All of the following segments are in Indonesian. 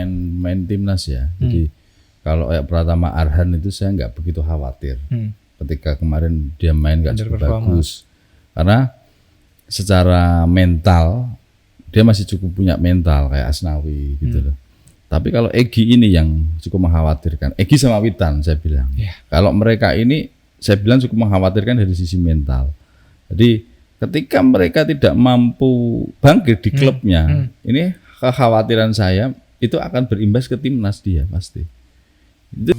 main timnas ya. Jadi kalau kayak Pratama Arhan itu saya nggak begitu khawatir. Ketika kemarin dia main nggak cukup bagus, karena secara mental dia masih cukup punya mental kayak Asnawi gitu loh. Tapi kalau Egy ini yang cukup mengkhawatirkan. Egy sama Witan saya bilang. Kalau mereka ini saya bilang cukup mengkhawatirkan dari sisi mental. Jadi ketika mereka tidak mampu bangkit di klubnya, ini kekhawatiran saya itu akan berimbas ke timnas dia pasti. Itu.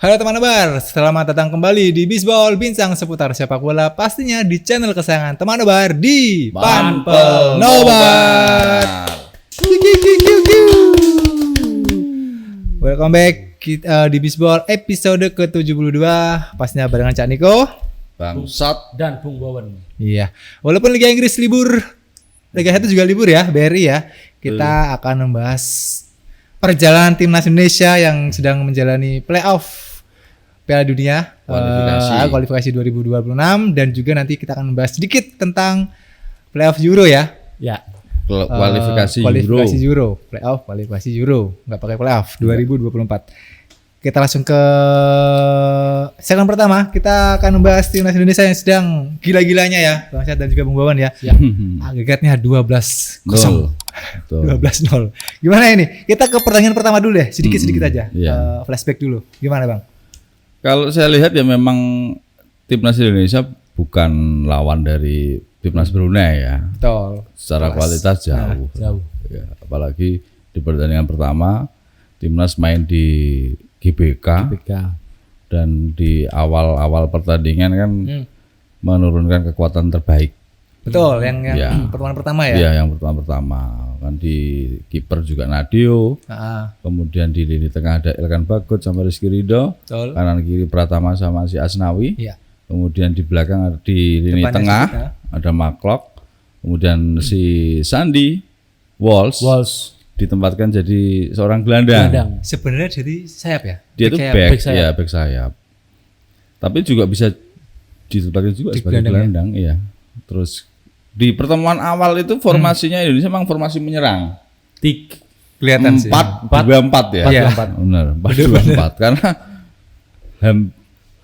Halo teman Nobar, selamat datang kembali di Bisbol, bincang seputar sepak bola pastinya di channel kesayangan teman Nobar di Panpel Nobar. Welcome back di Bisbol episode ke-72, pastinya barengan Cak Niko, Bang Sat dan Bung Wawan. Iya, walaupun Liga Inggris libur, Liga 1 juga libur ya, BRI ya. Kita akan membahas perjalanan timnas Indonesia yang sedang menjalani playoff Piala Dunia kualifikasi 2026, dan juga nanti kita akan membahas sedikit tentang playoff Euro ya. Ya. Kualifikasi Euro. Playoff kualifikasi Euro, nggak pakai playoff 2024. Kita langsung ke segmen pertama. Kita akan membahas timnas Indonesia yang sedang gila-gilanya ya, Bang Syed dan juga Bung Wawan ya. Agregatnya 12-0. 12-0. Gimana ini? Kita ke pertandingan pertama dulu deh, sedikit-sedikit aja. Flashback dulu. Gimana Bang? Kalau saya lihat ya memang timnas Indonesia bukan lawan dari timnas Brunei ya. Betul. Secara kualitas jauh. Ya, apalagi di pertandingan pertama timnas main di GBK. Dan di awal-awal pertandingan kan menurunkan kekuatan terbaik. Betul, yang pertemuan pertama ya. Iya, yang pertama kan di kiper juga Nadio. Kemudian di lini tengah ada Elkan Bagot sama Rizky Ridho. Betul. Kanan kiri Pratama sama si Asnawi. Iya. Kemudian di belakang di lini tengah ada Maklok. Kemudian si Sandi Walsh ditempatkan jadi seorang gelandang. Sebenarnya jadi sayap ya? Dia itu back sayap. Tapi juga bisa ditempatkan juga sebagai gelandang, iya. Terus di pertemuan awal itu formasinya Indonesia memang formasi menyerang. Kelihatan sih. 4-2-4 ya. Iya. Benar, 4-2-4 karena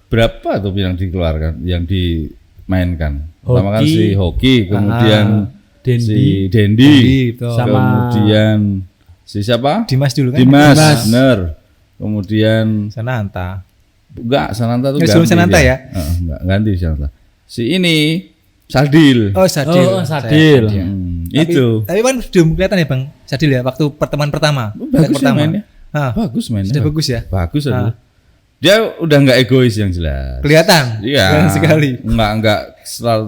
berapa tuh yang dikeluarkan, yang dimainkan. Pertama kan si Hoki, kemudian si Dendi, kemudian si siapa? Dimas dulu kan? Dimas. Benar. Kemudian Sananta. Sananta tuh ganti. Sananta ya? Enggak, ganti Sananta. Si ini Sadil. Sadil. Itu. Tapi kan sudah kelihatan ya Bang Sadil ya waktu pertemuan pertama. Bagus mainnya. Bagus mainnya. Sudah bagus ya? Bagus Sadil. Dia udah nggak egois yang jelas. Kelihatan. Iya. Kelihatan sekali. Nggak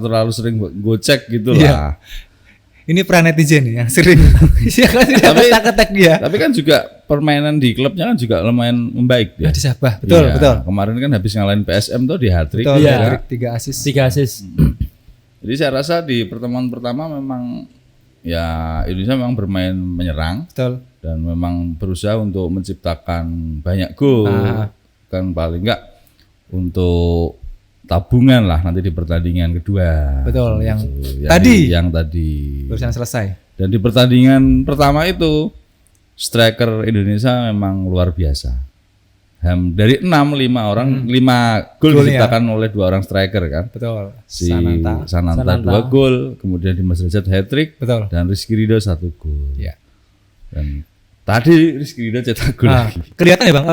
terlalu sering gocek gitu lah. Ini peran netizen nih yang sering. Ketek dia. Tapi kan juga permainan di klubnya kan juga lumayan membaik dia. Disabah. Betul. Kemarin kan habis ngalahin PSM tuh di hat-trick. Betul. 3 assist. Jadi saya rasa di pertemuan pertama memang ya Indonesia memang bermain menyerang. Betul. Dan memang berusaha untuk menciptakan banyak gol. Kan paling enggak untuk tabungan lah nanti di pertandingan kedua. Betul, yang tadi barusan selesai. Dan di pertandingan pertama itu striker Indonesia memang luar biasa. Dari 5 gol diciptakan oleh 2 orang striker kan. Betul. Si Sananta 2 gol, kemudian Dimas Derajat hat-trick. Betul. Dan Rizky Ridho 1 gol. Iya. Dan tadi Rizky Ridho cetak gol lagi. Kelihatan ya Bang,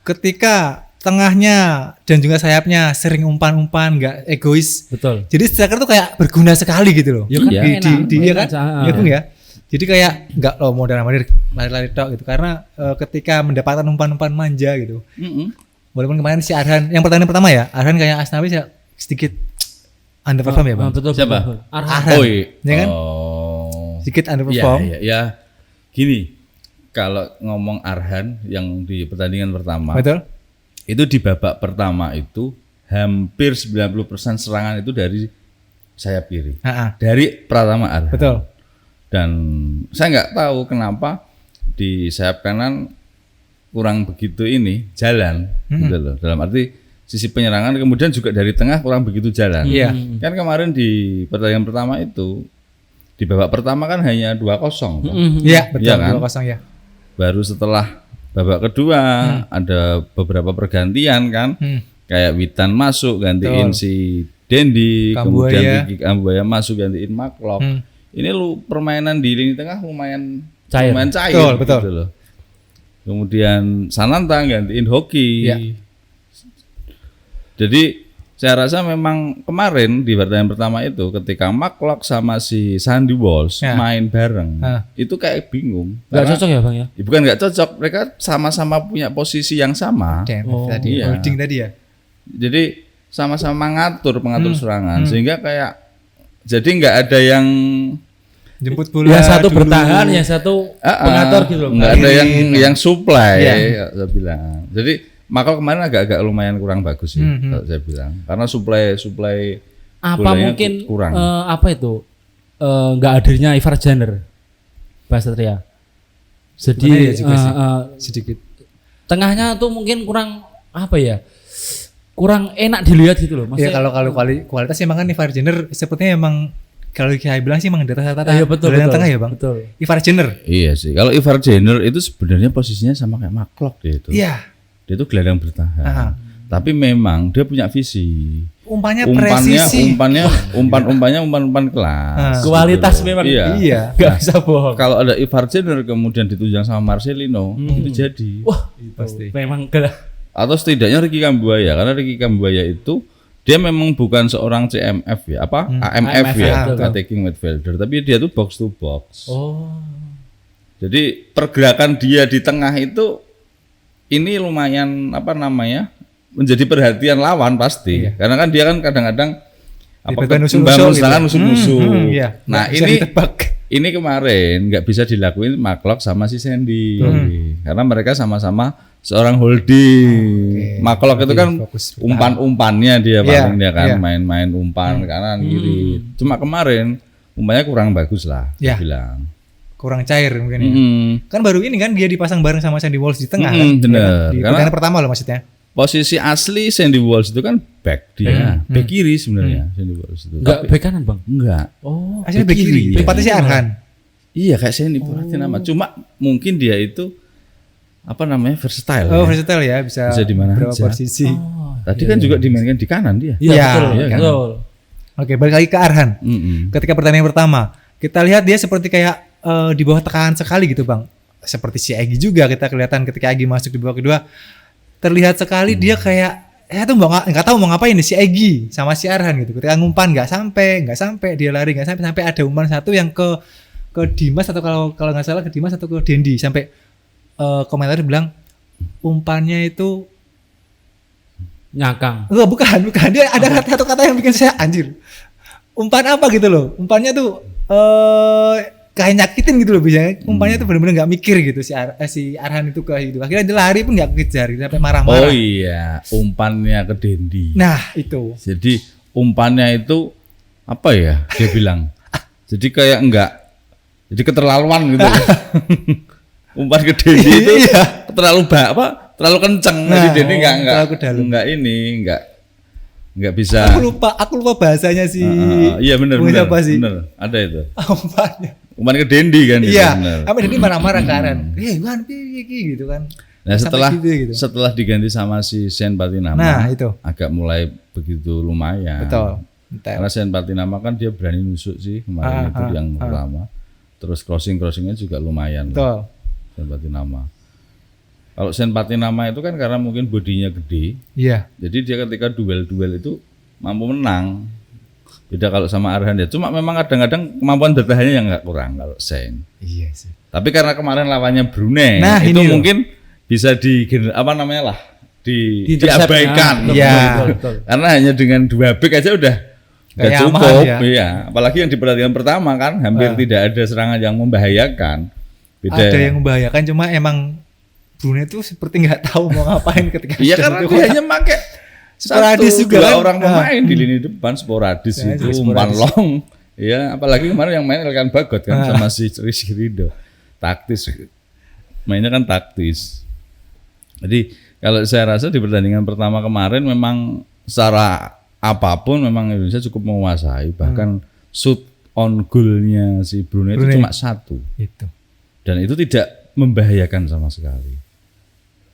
ketika tengahnya dan juga sayapnya sering umpan-umpan, nggak egois. Betul. Jadi striker tuh kayak berguna sekali gitu loh. Iya kan? Ya Bung ya. Jadi kayak nggak modal-modal lari-lari tok gitu, karena ketika mendapatkan umpan-umpan manja gitu. Walaupun kemarin si Arhan yang pertandingan pertama ya, Arhan kayak Asnawi sedikit underperform ya Bang. Betul. Siapa? Arhan. Ya kan? Sedikit underperform. Ya. Gini, kalau ngomong Arhan yang di pertandingan pertama. Betul. Itu di babak pertama itu hampir 90% serangan itu dari sayap kiri. Dari Pratama Arhan. Betul. Dan saya nggak tahu kenapa di sayap kanan kurang begitu ini jalan gitu loh. Dalam arti sisi penyerangan, kemudian juga dari tengah kurang begitu jalan. Iya. Kan kemarin di pertandingan pertama itu di babak pertama kan hanya 2-0. Iya, betul. Iya kan? 2-0 ya. Baru setelah babak kedua ada beberapa pergantian kan. Kayak Witan masuk gantiin si Dendi, Kambuaya. kemudian Ricky Kambuaya masuk gantiin Marklock. Ini permainan di lini tengah lumayan cair Betul. gitu loh. Kemudian Sananta gantiin Hoki. Ya. Jadi saya rasa memang kemarin di pertandingan pertama itu ketika Marklock sama si Sandy Walsh main bareng, itu kayak bingung. Gak cocok ya Bang ya? Bukan nggak cocok, mereka sama-sama punya posisi yang sama. Tadi holding tadi ya. Jadi sama-sama pengatur serangan, sehingga kayak jadi nggak ada yang jemput bola. Yang satu dulu. bertahan, yang satu pengatur gitu loh. Nggak ada yang supply, saya bilang. Jadi Marklock kemarin agak lumayan kurang bagus sih, kalau saya bilang, karena supply apa mungkin kurang. Apa itu nggak hadirnya Ivar Jenner, Pak Satria. Jadi sedikit tengahnya tuh mungkin kurang apa ya, kurang enak dilihat gitu loh. Maksudnya, ya kalau kualitas emang kan Ivar Jenner sepertinya emang kalau saya bilang sih emang di atas rata-rata. Iya betul. Tengah ya Bang. Betul. Ivar Jenner. Iya sih. Kalau Ivar Jenner itu sebenarnya posisinya sama kayak Marklock dia itu. Iya. Dia itu gelandang bertahan. Tapi memang dia punya visi. Umpannya presisi. Umpan kelas. Kualitas gitu. memang. Iya. Gak bisa bohong. Kalau ada Ivar Jenner kemudian ditunjang sama Marcelino, itu jadi. Wah, pasti. Memang atau setidaknya Ricky Kambuaya, karena Ricky Kambuaya itu dia memang bukan seorang CMF ya, AMF ya, attacking midfielder, tapi dia tuh box to box. Jadi pergerakan dia di tengah itu ini lumayan menjadi perhatian lawan pasti, karena kan dia kan kadang-kadang membangun serangan musuh-musuh. Nah ini kemarin nggak bisa dilakuin Marklock sama si Sandy, karena mereka sama-sama seorang holding. Marklock itu kan umpan-umpannya dia paling dia kan main umpan kanan kiri. Cuma kemarin umpannya kurang bagus lah, bilang. Kurang cair mungkin ya. Kan baru ini kan dia dipasang bareng sama Sandy Walsh di tengah kan. Bener. Di pertandingan pertama loh maksudnya. Posisi asli Sandy Walsh itu kan back dia, back kiri sebenarnya Sandy Walsh itu. Enggak back kanan Bang? Enggak. Aslinya back kiri. Tempatnya si Arhan. Iya kayak Sandy nama. Cuma mungkin dia itu versatile. Versatile ya, bisa di mana berapa posisi. Tadi kan juga dimainkan di kanan dia. Iya, betul. Oke, balik lagi ke Arhan. Ketika pertandingan pertama, kita lihat dia seperti kayak di bawah tekanan sekali gitu Bang. Seperti si Egy juga kita kelihatan ketika Egy masuk di babak kedua, terlihat sekali dia kayak nggak tahu mau ngapain nih si Egy sama si Arhan gitu. Ketika ngumpan nggak sampai dia lari nggak sampai ada umpan satu yang ke Dimas atau kalau nggak salah ke Dimas atau ke Dendi sampai komentar bilang umpannya itu nyakang. Bukan. Dia ada satu kata yang bikin saya anjir. Umpan apa gitu loh. Umpannya tuh kayak nyakitin gitu loh biasanya. Umpannya tuh benar-benar nggak mikir gitu si Arhan itu ke itu. Akhirnya dia lari pun nggak kejar sampai marah-marah. Oh iya, umpannya ke Dendi. Nah, itu. Jadi umpannya itu apa ya? Dia bilang. Jadi kayak jadi keterlaluan gitu. Umpan ke Dendi itu terlalu kenceng. Jadi Dendi nggak bisa. Aku lupa bahasanya sih. Iya benar. Ada itu. Umpan ke Dendi kan. Iya. Apa Dendi marah-marah ke Arhan. Gitu kan. Nah setelah diganti sama si Sen Patinama, itu agak mulai begitu lumayan. Betul. Karena Sen Patinama kan dia berani nusuk sih kemarin itu yang pertama. Terus crossingnya juga lumayan. Betul. Sen Patinama. Kalau Sen Patinama itu kan karena mungkin bodinya gede. Iya. Jadi dia ketika duel itu mampu menang. Beda kalau sama Arhan ya. Cuma memang kadang-kadang kemampuan bertahannya yang nggak kurang kalau Sen. Iya sih. Tapi karena kemarin lawannya Brunei, itu mungkin bisa diabaikan. Iya. Karena hanya dengan 2 back aja udah nggak cukup. Iya. Apalagi yang di pertandingan pertama kan hampir tidak ada serangan yang membahayakan. Ada yang membahayakan cuma emang Brunei itu seperti nggak tahu mau ngapain ketika iya karena dia hanya pakai sporadis juga kan orang pemain di lini depan sporadis itu umpan long Ya, apalagi kemarin yang main Elkan Bagot kan sama si Rizky Ridho. Taktis. Mainnya kan taktis. Jadi kalau saya rasa di pertandingan pertama kemarin memang secara apapun memang Indonesia cukup menguasai. Bahkan shoot on goal-nya si Brunei itu cuma 1. Itu. Dan itu tidak membahayakan sama sekali.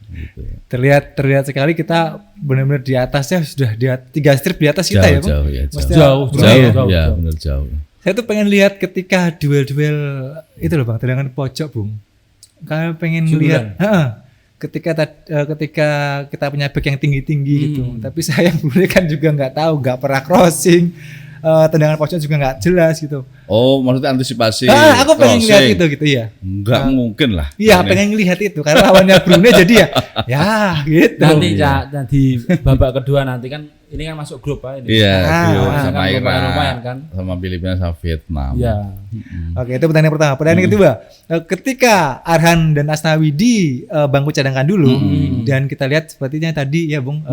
Gitu. Terlihat sekali kita benar-benar di atasnya, sudah di 3 strip di atas kita ya, Bang. Jauh, ya, Jauh, benar jauh. Saya tuh pengen lihat ketika duel-duel itu loh Bang, tendangan pojok, Bung. Kalian pengen lihat, ketika kita punya back yang tinggi-tinggi gitu. Tapi sayang Brunei kan juga nggak tahu, nggak pernah crossing. Tendangan pojok juga nggak jelas gitu. Oh, maksudnya antisipasi. Aku pengen lihat itu gitu ya. Enggak mungkin lah. Iya, pengen lihat itu karena lawannya Brunei jadi ya gitu. Nanti di babak kedua nanti kan ini kan masuk grup ini. Iya, sama kan Iran lumayan kan. sama Filipina sama Vietnam. Iya. Oke, itu pertandingan pertama. Pertandingan kedua, ketika Arhan dan Asnawi di bangku cadangan dulu dan kita lihat sepertinya tadi ya Bung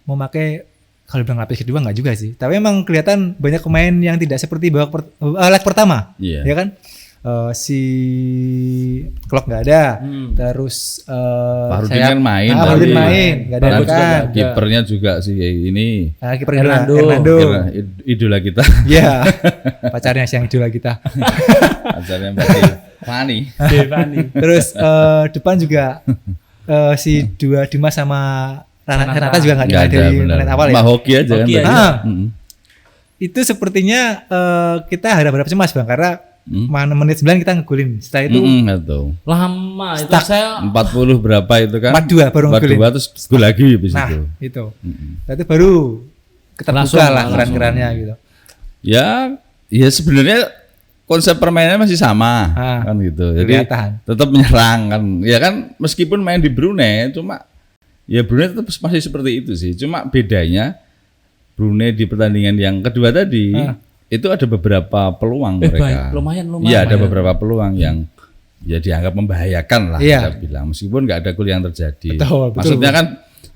mau pakai, kalau bilang lapis kedua enggak juga sih. Tapi memang kelihatan banyak pemain yang tidak seperti leg pertama. Iya. Ya kan? Si Klok nggak ada. Terus Fahrudin kan main. Fahrudin main, nggak ada kan. Kipernya juga si ini. Kiper Hernando. Idola kita. Iya. Pacarnya siang idola kita. Pacarnya berarti Fani. Terus depan juga si dua Dimas sama Renata juga nggak ada dari menit awal ya. Hoki aja kan. Itu sepertinya kita ada berapa cemas Bang, karena menit 9 kita ngegolin. Setelah itu lama itu saya 40 berapa itu kan? 42 baru ngegolin. 42 terus gol lagi habis itu. Itu. Berarti baru keterbuka lah keran-kerannya gitu. Ya sebenarnya konsep permainannya masih sama kan gitu. Jadi tetap menyerang kan. Ya kan meskipun main di Brunei cuma ya Brunei tetap masih seperti itu sih. Cuma bedanya Brunei di pertandingan yang kedua tadi itu ada beberapa peluang mereka. Lumayan. Iya, ada beberapa peluang yang ya dianggap membahayakan lah kita bilang. Meskipun nggak ada gol yang terjadi. Betul, maksudnya kan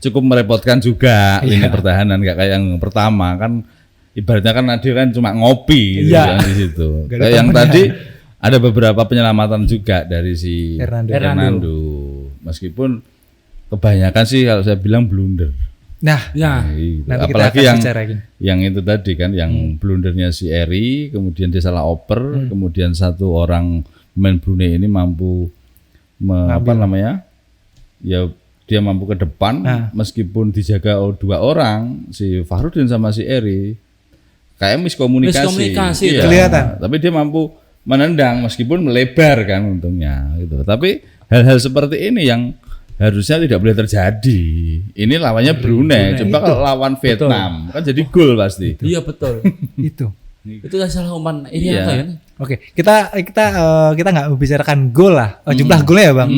cukup merepotkan juga lini pertahanan, nggak kayak yang pertama kan. Ibaratnya kan Nadir kan cuma ngopi gitu kan di situ. Kayak yang tadi ada beberapa penyelamatan juga dari si Hernando. Meskipun kebanyakan sih kalau saya bilang blunder. Nah, gitu. Apalagi yang itu tadi kan, yang blundernya si Eri, kemudian dia salah oper, kemudian satu orang pemain Brunei ini mampu ya dia mampu ke depan, meskipun dijaga oleh 2 orang, si Fahrudin sama si Eri, kayak miskomunikasi kelihatan. Tapi dia mampu menendang meskipun melebar kan untungnya gitu. Tapi hal-hal seperti ini yang harusnya tidak boleh terjadi. Ini lawannya Brunei. Coba kalau lawan Vietnam kan jadi gol pasti. Iya betul. Itu salah umpan ini apa ya? Oke, kita nggak membicarakan gol lah, jumlah golnya ya Bang.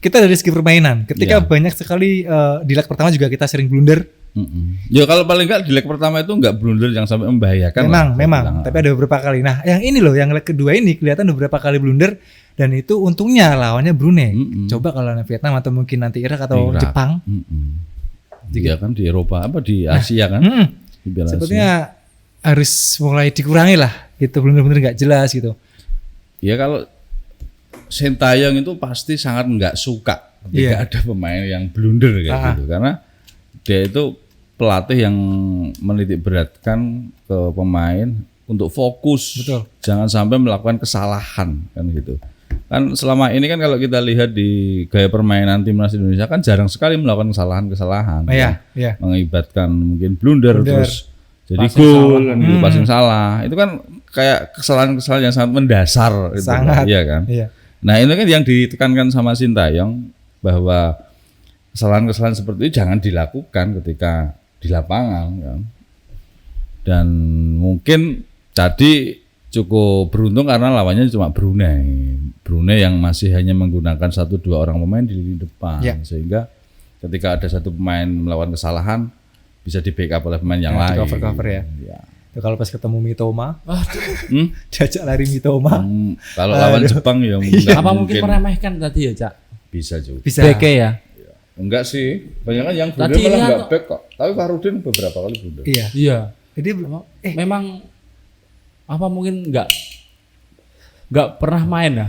Kita dari segi permainan. Ketika banyak sekali di leg pertama juga kita sering blunder. Ya kalau paling nggak di leg pertama itu nggak blunder yang sampai membahayakan. Memang. Tapi ada beberapa kali. Nah, yang ini loh, yang leg kedua ini kelihatan beberapa kali blunder. Dan itu untungnya lawannya Brunei. Coba kalau lawan Vietnam atau mungkin nanti Irak atau Jepang. Dia kan di Eropa di Asia kan. Sepertinya harus mulai dikurangi lah gitu, benar-benar nggak jelas gitu. Ya kalau Sintayong itu pasti sangat nggak suka ketika ada pemain yang blunder kayak gitu, karena dia itu pelatih yang menitik beratkan ke pemain untuk fokus. Betul. Jangan sampai melakukan kesalahan kan gitu. Kan selama ini kan kalau kita lihat di gaya permainan timnas Indonesia kan jarang sekali melakukan kesalahan-kesalahan. Mengibatkan mungkin blunder terus jadi gol kan gitu, passing salah. Itu kan kayak kesalahan-kesalahan yang sangat mendasar gitu. Iya kan? Iya. Nah, ini kan yang ditekankan sama Sintayong bahwa kesalahan-kesalahan seperti itu jangan dilakukan ketika di lapangan kan. Dan mungkin tadi cukup beruntung karena lawannya cuma Brunei yang masih hanya menggunakan 1-2 orang pemain di lini depan, sehingga ketika ada satu pemain melakukan kesalahan bisa di backup oleh pemain yang lain. Cover ya. Kalau pas ketemu Mitoma, diajak lari Mitoma. Kalau lawan Jepang ya mungkin meremehkan tadi ya, Cak? Bisa juga. Bisa. Beke ya? Enggak sih, banyak kan yang blunder malah enggak back kok. Tapi Fahrudin beberapa kali blunder. Iya. Jadi memang apa mungkin nggak pernah main ya?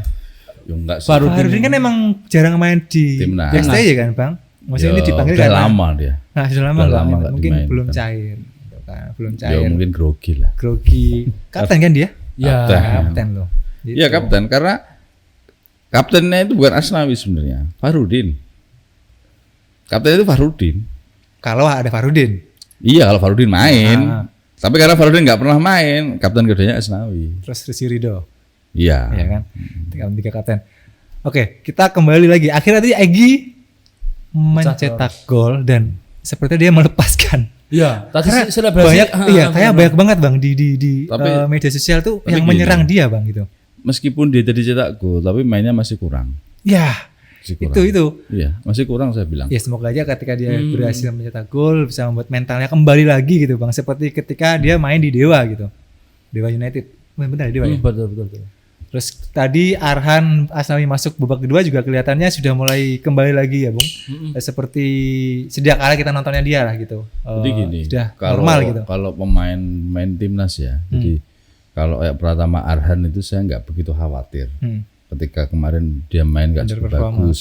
Ya enggak sih. Farudin kan emang jarang main di Timnas. STY kan bang? Maksudnya ini dipanggil udah karena lama dia. Nah sudah lama Udah nggak lama main. nggak Mungkin dimainkan. belum cair, gitu kan. Belum Ya cair. mungkin grogi lah. Grogi. Kapten kan dia? Ya. Kapten loh. Gitu. Iya kapten, karena kaptennya itu bukan Asnawi sebenarnya, Farudin. Kapten itu Farudin. Kalau ada Farudin. Iya kalau Farudin main. Ah. Tapi karena Farudin nggak pernah main, kapten keduanya Asnawi. Terus Rizky Ridho. Iya. Ya kan? Tiga kapten. Oke, kita kembali lagi. Akhirnya tadi Egy mencetak gol dan sepertinya dia melepaskan. Iya, tadi Karena selebrasi banyak, kayak banyak banget bang di Tapi- media sosial tuh tapi yang gini. menyerang dia bang gitu. Meskipun dia jadi cetak gol, tapi mainnya masih kurang. Ya, Masih kurang. itu. Iya, masih kurang saya bilang. Ya semoga aja ketika dia berhasil mencetak gol bisa membuat mentalnya kembali lagi gitu bang. Seperti ketika dia main di Dewa gitu, Dewa United. Benar Dewa ya. betul. Terus tadi Arhan Asnawi masuk babak kedua juga kelihatannya sudah mulai kembali lagi ya bung. Seperti sejak kala kita nontonnya dia lah gitu. Jadi gini, sudah kalau normal gitu. kalau pemain main timnas ya, jadi kalau kayak Pratama Arhan itu saya nggak begitu khawatir. Ketika kemarin dia main nggak cukup Underperform. bagus,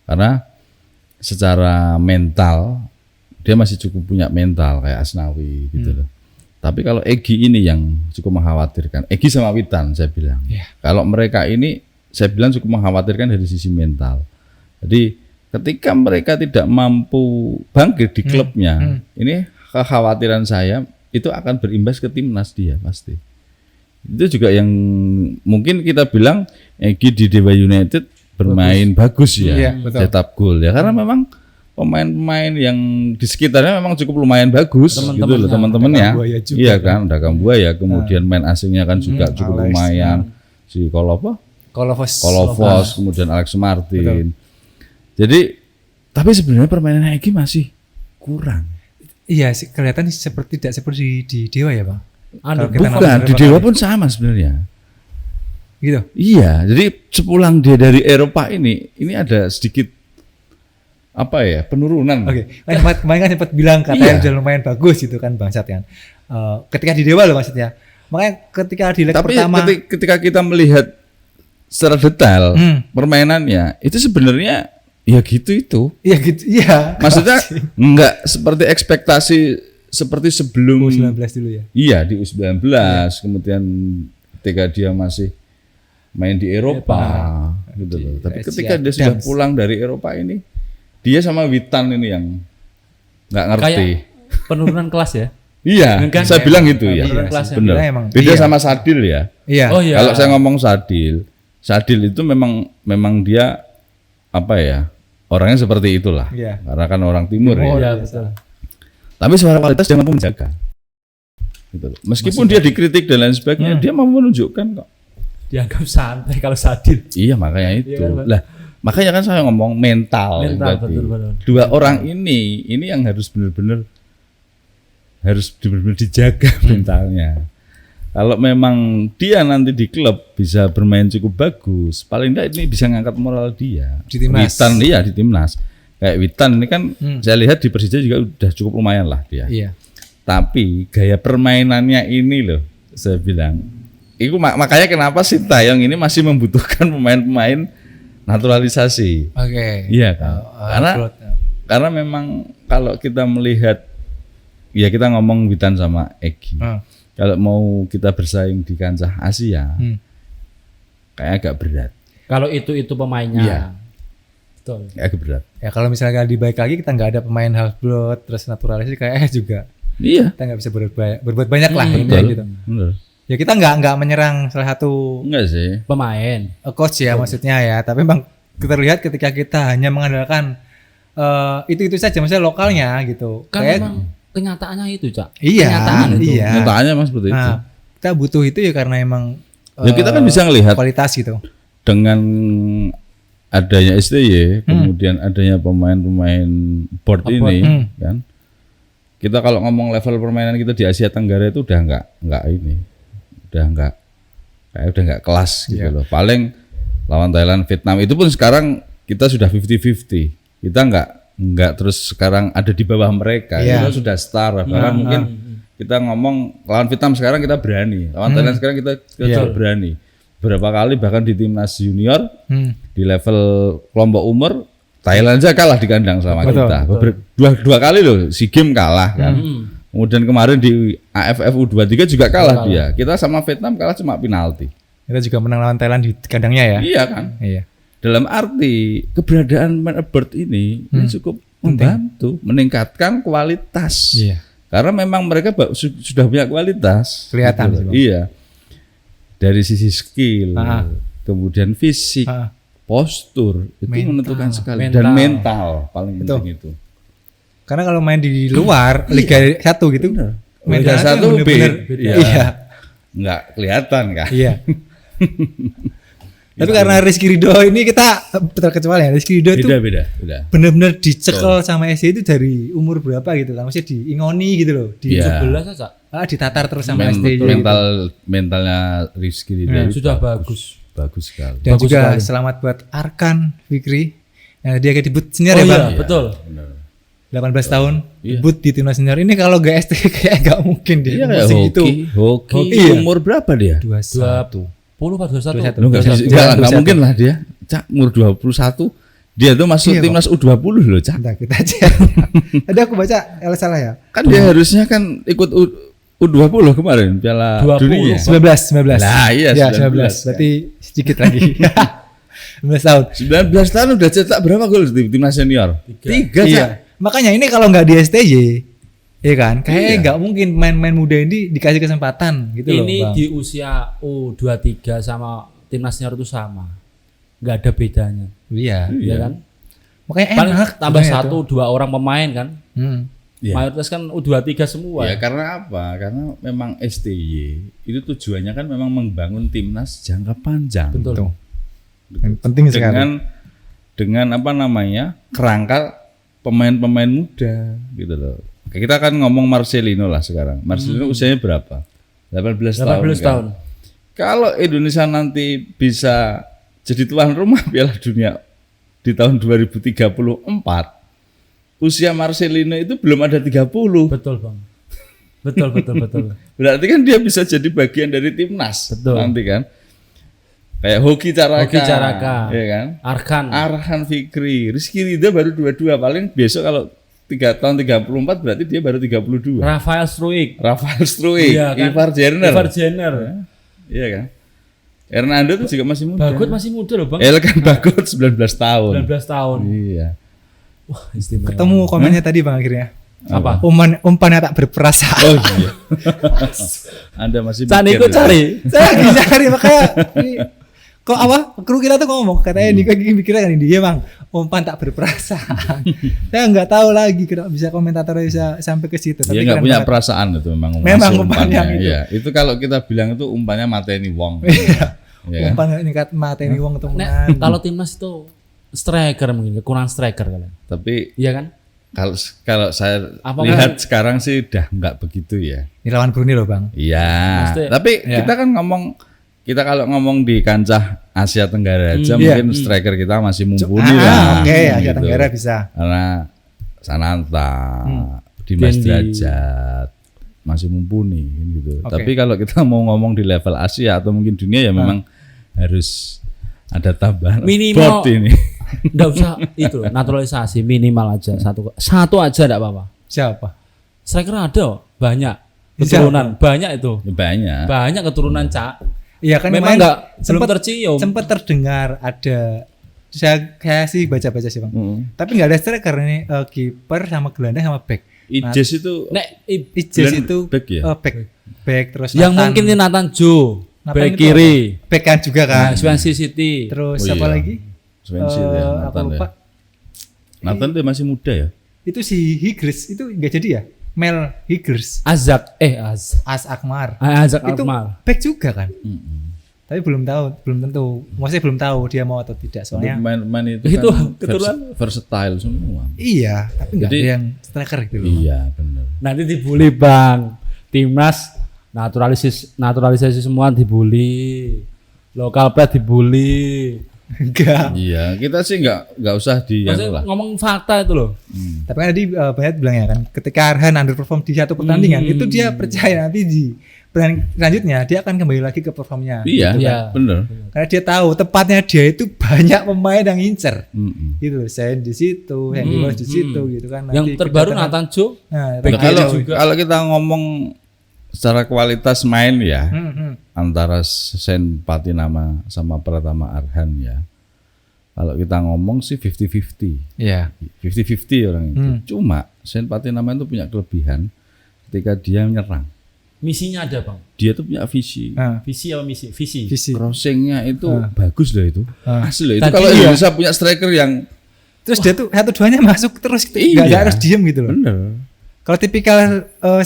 karena secara mental dia masih cukup punya mental kayak Asnawi gitu loh. Tapi kalau Egy ini yang cukup mengkhawatirkan, Egy sama Witan saya bilang. Iya. Kalau mereka ini saya bilang cukup mengkhawatirkan dari sisi mental. Jadi ketika mereka tidak mampu bangkit di klubnya, ini kekhawatiran saya itu akan berimbas ke timnas dia pasti. Itu juga yang mungkin kita bilang Egy di Dewa United bermain bagus ya, Iya, betul. cetak gol ya, karena memang pemain-pemain yang di sekitarnya memang cukup lumayan bagus gitu loh teman-temannya. Ada Kambuaya juga, Iya kan, ada Kambuaya, kemudian main asingnya kan juga cukup Alex, lumayan. Si Kolovos, kemudian Alex Martin. Jadi tapi sebenarnya permainan Egy masih kurang. Iya sih kelihatan seperti tidak seperti di Dewa ya bang. Kalau kita Bukan, nonton di beberapa Dewa kali. pun sama sebenarnya. Gitu. Iya, jadi sepulang dia dari Eropa ini ada sedikit apa ya, penurunan. Oke, kemarin kan sempat bilang katanya Iya. udah lumayan bagus gitu kan bangsat kan. Ketika di Dewa loh maksudnya. Makanya ketika di leg Tapi pertama ketika kita melihat secara detail permainannya, itu sebenarnya ya gitu itu. iya gitu, iya. Maksudnya enggak seperti ekspektasi seperti sebelum U19 dulu ya. Iya di U19, kemudian ketika dia masih main di Eropa gitu loh. Tapi Asia ketika dia sudah Dance. pulang dari Eropa ini, dia sama Witan ini yang nggak ngerti. Kayak penurunan kelas ya. Iya, Kan saya kayak bilang gitu ya. penurunan kelasnya. Benar. Kita emang- Beda iya. sama Sadil ya. Iya. Oh iya. Kalau saya ngomong Sadil itu memang dia apa ya? Orangnya seperti itulah. Iya. Karena kan orang timur ya. Iya betul. Tapi secara kualitas dia mampu menjaga. Gitu loh. Meskipun dia dikritik dan lain sebagainya, dia mampu menunjukkan kok. Dianggap santai kalau Sadil. Iya makanya itu. Iya kan, Pak? Lah makanya kan saya ngomong mental tadi. betul. Dua orang ini yang harus benar-benar dijaga mentalnya. Kalau memang dia nanti di klub bisa bermain cukup bagus, paling enggak ini bisa ngangkat moral dia. Di timnas. Witan iya di timnas. Kayak Witan ini kan saya lihat di Persija juga udah cukup lumayan lah dia. Iya. Tapi gaya permainannya ini loh, saya bilang. Itu makanya kenapa Sintayong ini masih membutuhkan pemain-pemain naturalisasi. Oke. Iya kan? Karena memang kalau kita melihat, ya kita ngomong Witan sama Egy. Kalau mau kita bersaing di kancah Asia, kayak agak berat. Kalau itu pemainnya. Iya. Betul. Kayak agak berat. Ya kalau misalnya dibaik lagi kita nggak ada pemain half blood terus naturalisasi kayak juga Iya. kita nggak bisa berbuat banyak lah intinya Betul. gitu. Bener. Ya kita nggak menyerang salah satu Enggak sih. Pemain. coach ya maksudnya ya, tapi memang kita lihat ketika kita hanya mengandalkan itu saja maksudnya lokalnya gitu. Kan Kayak- memang kenyataannya itu, Cak. Iya, Kenyataan itu. iya. Nyataannya mas seperti itu. Nah, kita butuh itu ya karena emang Ya kita kan bisa ngelihat kualitas gitu. dengan adanya STY, kemudian adanya pemain-pemain board ini, kan. Kita kalau ngomong level permainan kita di Asia Tenggara itu udah nggak ini, udah nggak kelas gitu loh. Paling lawan Thailand, Vietnam itu pun sekarang kita sudah 50-50. Kita nggak terus sekarang ada di bawah mereka. Iya. Kita sudah setara. Bahkan mungkin kita ngomong lawan Vietnam sekarang kita berani, lawan Thailand sekarang kita juga berani. Berapa kali bahkan di timnas junior di level kelompok umur Thailand aja kalah di kandang sama kita. Dua kali loh SEA Games kalah kan. Kemudian kemarin di AFF U23 juga kalah dia. Kita sama Vietnam kalah cuma penalti. Kita juga menang lawan Thailand di kandangnya ya. Iya kan? Iya. Dalam arti keberadaan Man Abert ini cukup membantu meningkatkan kualitas. Iya. Karena memang mereka sudah punya kualitas. Kelihatan gitu. sih, Bang. Iya. Dari sisi skill, kemudian fisik, postur itu menentukan sekali dan mental paling penting itu. Karena kalau main di luar Liga 1 gitu, Liga 1 iya. Nggak kelihatan kan? Iya. Tapi karena Rizky Ridho ini kita terkecuali ya. Rizky Ridho itu beda. benar-benar dicekel sama SD itu dari umur berapa gitu kan? Maksudnya diingoni gitu loh. Di 11 aja. Ditatar terus sama SD. Mentalnya Rizky Ridho sudah bagus sekali. Dan bagus juga sekali. selamat buat Arkan Fikri. Dia kayak debut senior ya Bang? Iya, betul. 18 tahun debut di timnas senior. Ini kalau gak SD kayak gak mungkin dia. Iya kayak hoki. Umur berapa dia? 21. 21. Lu nggak mungkin lah dia. Cak umur 21 dia tuh masuk timnas U20 loh, Cak. Bentar, kita aja. Tadi aku baca salah ya. Kan dia harusnya kan ikut U20 kemarin Piala 20. Dunia. 19. Nah, iya, 19. Berarti sedikit lagi. 19 tahun. 19 tahun udah cetak berapa gol di timnas senior? 3, Cak. Iya. Makanya ini kalau nggak di STJ, iya kan? Kayaknya nggak mungkin main-main muda ini dikasih kesempatan gitu loh, ini Bang. di usia U23 sama timnas senior itu sama, nggak ada bedanya. Iya. Iya kan? Makanya Paling enak. tambah sebenarnya 1-2 orang pemain kan. Iya. Mayoritas kan U23 semua. Ya karena apa? Karena memang STY itu tujuannya kan memang membangun timnas jangka panjang. Betul. Penting sekali. Dengan apa namanya? Kerangka pemain-pemain muda gitu loh. Kita kan ngomong Marcelino lah sekarang. Marcelino usianya berapa? 18 tahun. 18 tahun. Kan? Kalau Indonesia nanti bisa jadi tuan rumah Piala Dunia di tahun 2034, usia Marcelino itu belum ada 30. Betul, Bang. Betul. Berarti kan dia bisa jadi bagian dari timnas. Betul. Nanti kan. Kayak Hoki Caraka, ya kan? Arkan Fikri, Rizky Ridho baru 22, paling besok kalau 3 tahun 34 berarti dia baru 32. Rafael Struik, iya, kan? Ivar Jenner. Iya kan? Hernando itu juga masih muda. Bagot masih muda loh, Bang. Elkan Bagot 19 tahun. 19 tahun. Iya. Wah, istimewa. Ketemu komennya tadi Bang akhirnya. Apa? Umpannya tak berperasaan. Oh iya. Anda masih Cari cari. Saya lagi cari makanya ini, kok kru kita tuh ngomong katanya ini kayak mikirnya kan dia Bang umpan tak berperasaan. Saya nggak tahu lagi kenapa bisa komentator bisa sampai ke situ. Dia nggak punya perasaan itu memang umpannya itu. Iya, itu kalau kita bilang itu umpannya mateni wong. Iya. Ya, umpan ningkat mateni wong temenan. Kalau timnas itu striker mungkin kurang striker kalian. Tapi iya kan? Kalau saya lihat sekarang sih udah nggak begitu ya. Ini lawan Brunei loh Bang. Iya. Tapi kita kan kalau ngomong di kancah Asia Tenggara aja mungkin striker kita masih mumpuni lah. Oke, Asia Tenggara bisa. Karena Sananta, Dimas Derajat masih mumpuni gitu. Tapi kalau kita mau ngomong di level Asia atau mungkin dunia ya memang harus ada tambahan minimal ini. Nggak usah itu naturalisasi minimal aja satu aja enggak apa-apa. Siapa? Striker ada banyak keturunan banyak itu. Banyak keturunan Cak. Iya kan memang belum tercium. Sempat terdengar ada saya sih baca-baca sih Bang. Tapi nggak ada striker ini kiper sama gelandang sama back. Ijes itu Ijes itu back ya? Back terus yang mungkin ini Nathan Joe back kiri. Back kan juga kan. Swansea City. Terus siapa lagi? Swansea ya, Nathan dia masih muda ya. Itu si Higres itu nggak jadi ya? Mel Higres. Azak Akmar. Itu back juga kan? Tapi belum tentu. Maksudnya belum tahu dia mau atau tidak soalnya. Main itu kan keturunan versatile semua. Iya, tapi nggak ada yang striker gitu loh. Iya benar. Nanti dibully Bang. Timnas naturalisasi semua dibully. Lokal plat dibully. Enggak. Iya, kita sih nggak usah Maksudnya ngomong fakta itu loh. Tapi kan tadi banyak bilang ya kan, ketika Arhan underperform di satu pertandingan, itu dia percaya nanti di pertandingan selanjutnya dia akan kembali lagi ke performnya. Iya, gitu kan. bener. Karena dia tahu tepatnya dia itu banyak pemain yang ngincer. Gitu loh, saya di situ, Hendy Walsh di situ gitu kan. Yang terbaru Nathan Joe. Nah, Nah, kalau kita ngomong secara kualitas main ya, antara Sen Patinama sama Pratama Arhan ya. Kalau kita ngomong sih 50-50. Iya. 50-50 orang itu. Cuma Sen Patinama itu punya kelebihan ketika dia menyerang. Misinya ada bang. Dia tuh punya visi. Visi apa misi? Visi. Crossingnya itu bagus loh itu. Asli loh itu. Tadi Kalau Indonesia punya striker yang terus dia tuh satu-duanya masuk terus gitu. Nggak harus diem gitu loh. bener. Kalau tipikal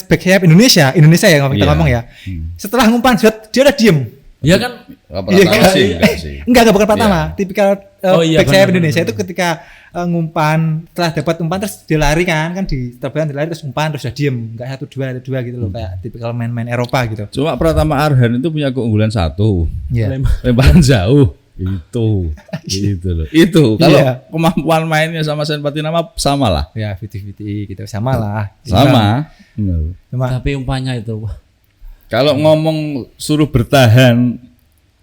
back sayap Indonesia ya kita ngomong ya. Setelah ngumpan shot dia udah diem. Iya kan? Pertama sih enggak sih. Enggak bukan pertama. Tipikal back sayap Indonesia benar. itu ketika ngumpan setelah dapat umpan terus dia lari kan di terbayan dia lari terus umpan terus udah diem, enggak 1-2 gitu loh kayak tipikal main-main Eropa gitu. Cuma Pratama Arhan itu punya keunggulan satu. Iya. Lemparan jauh. Itu loh. Itu kalau kemampuan mainnya sama Sen Patinama sama lah. Ya 50-50 gitu sama lah. Sama. Cuma Tapi umpannya itu wah. Kalau ngomong suruh bertahan,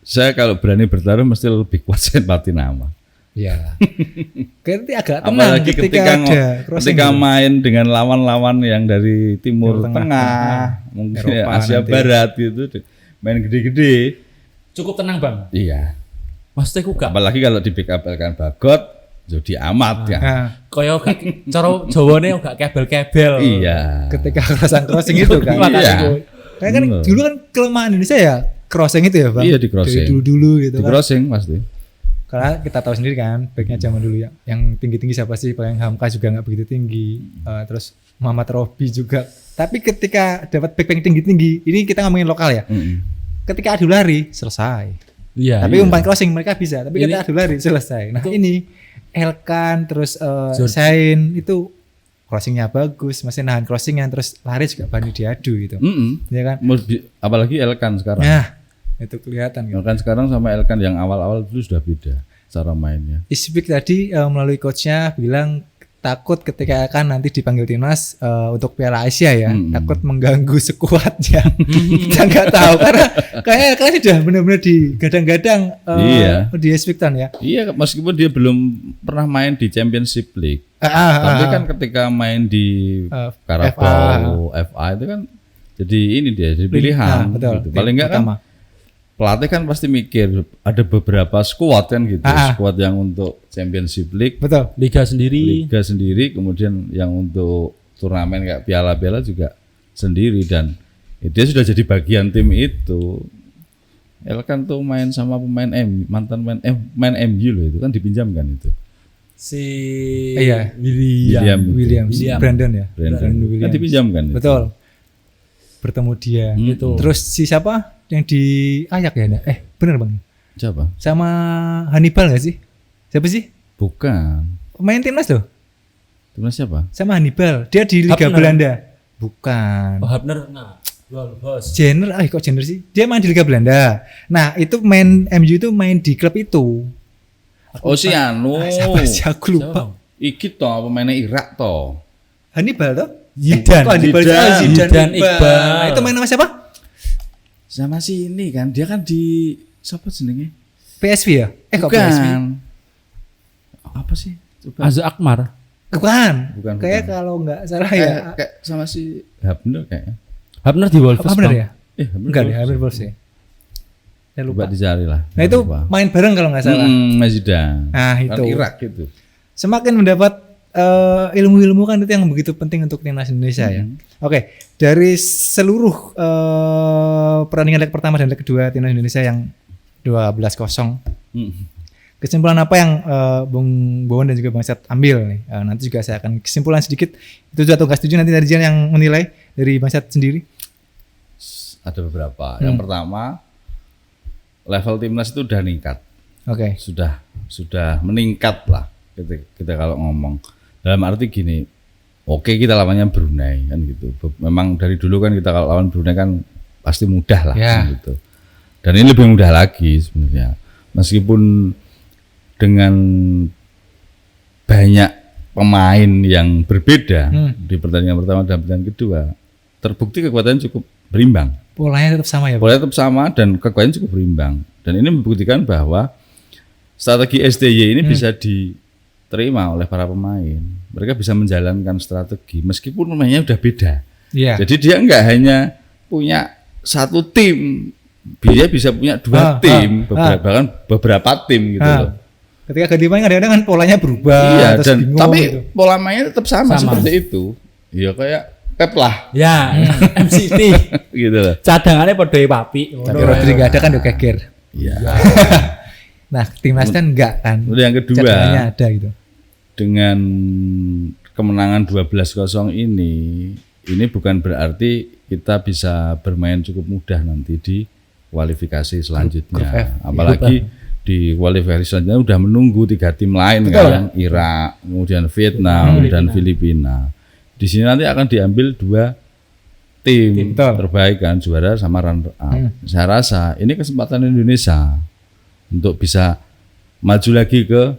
saya kalau berani bertaruh mesti lebih kuat Sen Patinama. ya. Kayaknya agak tenang Apalagi ketika gitu. main dengan lawan-lawan yang dari Timur Tengah, mungkin Eropa Asia nanti. Barat gitu, main gede-gede. Cukup tenang bang. Iya. Maksudnya ku gak. Apalagi kalau di backup Elkan Bagot, jadi amat ya. Nah, Koyo gak cara Jawane gak kebel-kebel. Iya. ketika crossing itu kan. Iya. Karena kan dulu kan kelemahan Indonesia ya crossing itu ya Bang. Iya, di crossing. Dari dulu gitu Di kan. crossing pasti. Karena kita tahu sendiri kan backnya zaman dulu ya. Yang tinggi-tinggi siapa sih? Paling Hamka juga nggak begitu tinggi. Terus Muhammad Robi juga. Tapi ketika dapat back yang tinggi-tinggi, ini kita ngomongin lokal ya. Ketika adu lari selesai. Iya. Tapi umpan crossing mereka bisa. Tapi Ini- ketika adu lari selesai. Nah ini Elkan terus Sain itu crossingnya bagus, masih nahan crossingnya terus lari juga berani diadu gitu. Ya kan? Apalagi Elkan sekarang. Nah itu kelihatan gitu. Elkan sekarang sama Elkan yang awal-awal dulu sudah beda cara mainnya. Isbik tadi melalui coachnya bilang takut ketika akan nanti dipanggil timnas untuk Piala Asia ya, takut mengganggu skuadnya. Kita nggak tahu karena kayaknya kan sudah benar-benar digadang-gadang di Isbik ya. Iya, meskipun dia belum pernah main di Championship League. Tapi kan ketika main di Carabao FA itu kan jadi ini dia jadi pilihan. Betul. Gitu. Paling enggak kan pelatih kan pasti mikir ada beberapa skuad kan gitu, skuad yang untuk Championship League, betul, Liga sendiri, kemudian yang untuk turnamen kayak piala-piala juga sendiri dan dia sudah jadi bagian tim itu. Elkan tuh main sama pemain mantan main MU loh itu kan dipinjamkan itu. Si William. Brandon ya. Brandon kan dipinjamkan. Betul. Bertemu dia gitu. Terus si siapa? Yang di Ayak ya? Bener Bang. Siapa? Sama Hannibal nggak sih? Siapa sih? Bukan. Pemain timnas loh. Timnas siapa? Sama Hannibal. Dia di Liga Hapner. Belanda. Bukan. Hapner. Nah, bos. Jenner, kok Jenner sih? Dia main di Liga Belanda. Nah, itu main MU itu main di klub itu. Si anu. Siapa sih? Aku lupa. Iki toh pemainnya Irak toh. Hannibal toh? Zidane. Zidane Iqbal. Nah, itu main sama siapa? Sama si ini kan, dia kan di siapa jenenge? PSV ya? Kok Bukan. PSV? Apa sih? Coba. Azza Akmar. Bukan. Bukan. Kayak kalau nggak salah ya. Kayak sama si Hapner kayaknya. Hapner di Wolves. Apa benar ya? Hapner Enggak deh, Wolves. Hapner Wolves ya. Saya Coba lupa. dicari lah. Nah itu main bareng kalau nggak salah. Zidane. Nah Kan itu. Irak gitu. Semakin mendapat ilmu-ilmu kan itu yang begitu penting untuk timnas Indonesia ya. Oke, dari seluruh pertandingan leg pertama dan leg kedua timnas Indonesia yang 12-0. Kesimpulan apa yang Bung Bowon dan juga Bang Sat ambil nih? Nanti juga saya akan kesimpulan sedikit. Itu atau nggak setuju nanti dari Jian yang menilai dari Bang Sat sendiri. Ada beberapa. Yang pertama, level timnas itu udah meningkat. Oke. Sudah meningkat lah kita kalau ngomong. Dalam arti gini, oke kita lawannya Brunei kan gitu. Memang dari dulu kan kita kalau lawan Brunei kan pasti mudah lah gitu. Dan ini lebih mudah lagi sebenarnya. Meskipun dengan banyak pemain yang berbeda di pertandingan pertama dan pertandingan kedua, terbukti kekuatannya cukup berimbang. Polanya tetap sama ya, Pak? Polanya tetap sama dan kekuatannya cukup berimbang. Dan ini membuktikan bahwa strategi STY ini bisa diterima oleh para pemain. Mereka bisa menjalankan strategi meskipun pemainnya udah beda. Iya. Jadi dia enggak hanya punya satu tim, dia bisa punya dua tim, bahkan beberapa tim gitu loh. Ketika ganti main kadang-kadang kan polanya berubah. Iya, terus dan bingung tapi gitu. pola mainnya tetap sama seperti itu. Ya kayak Pep lah. Ya, MCT. Gitu loh. Cadangannya padha papi. Tapi Rodri nggak ada kan udah geger. Iya. Nah, timnas kan enggak kan. Kemudian yang kedua, cadangannya ada gitu. dengan kemenangan 12-0 ini bukan berarti kita bisa bermain cukup mudah nanti di kualifikasi selanjutnya. Grup F. Apalagi di kualifikasi selanjutnya udah menunggu 3 tim lain kan, Irak, kemudian Vietnam dan Filipina. Di sini nanti akan diambil 2 tim terbaik kan, juara sama runner up. Saya rasa ini kesempatan Indonesia untuk bisa maju lagi ke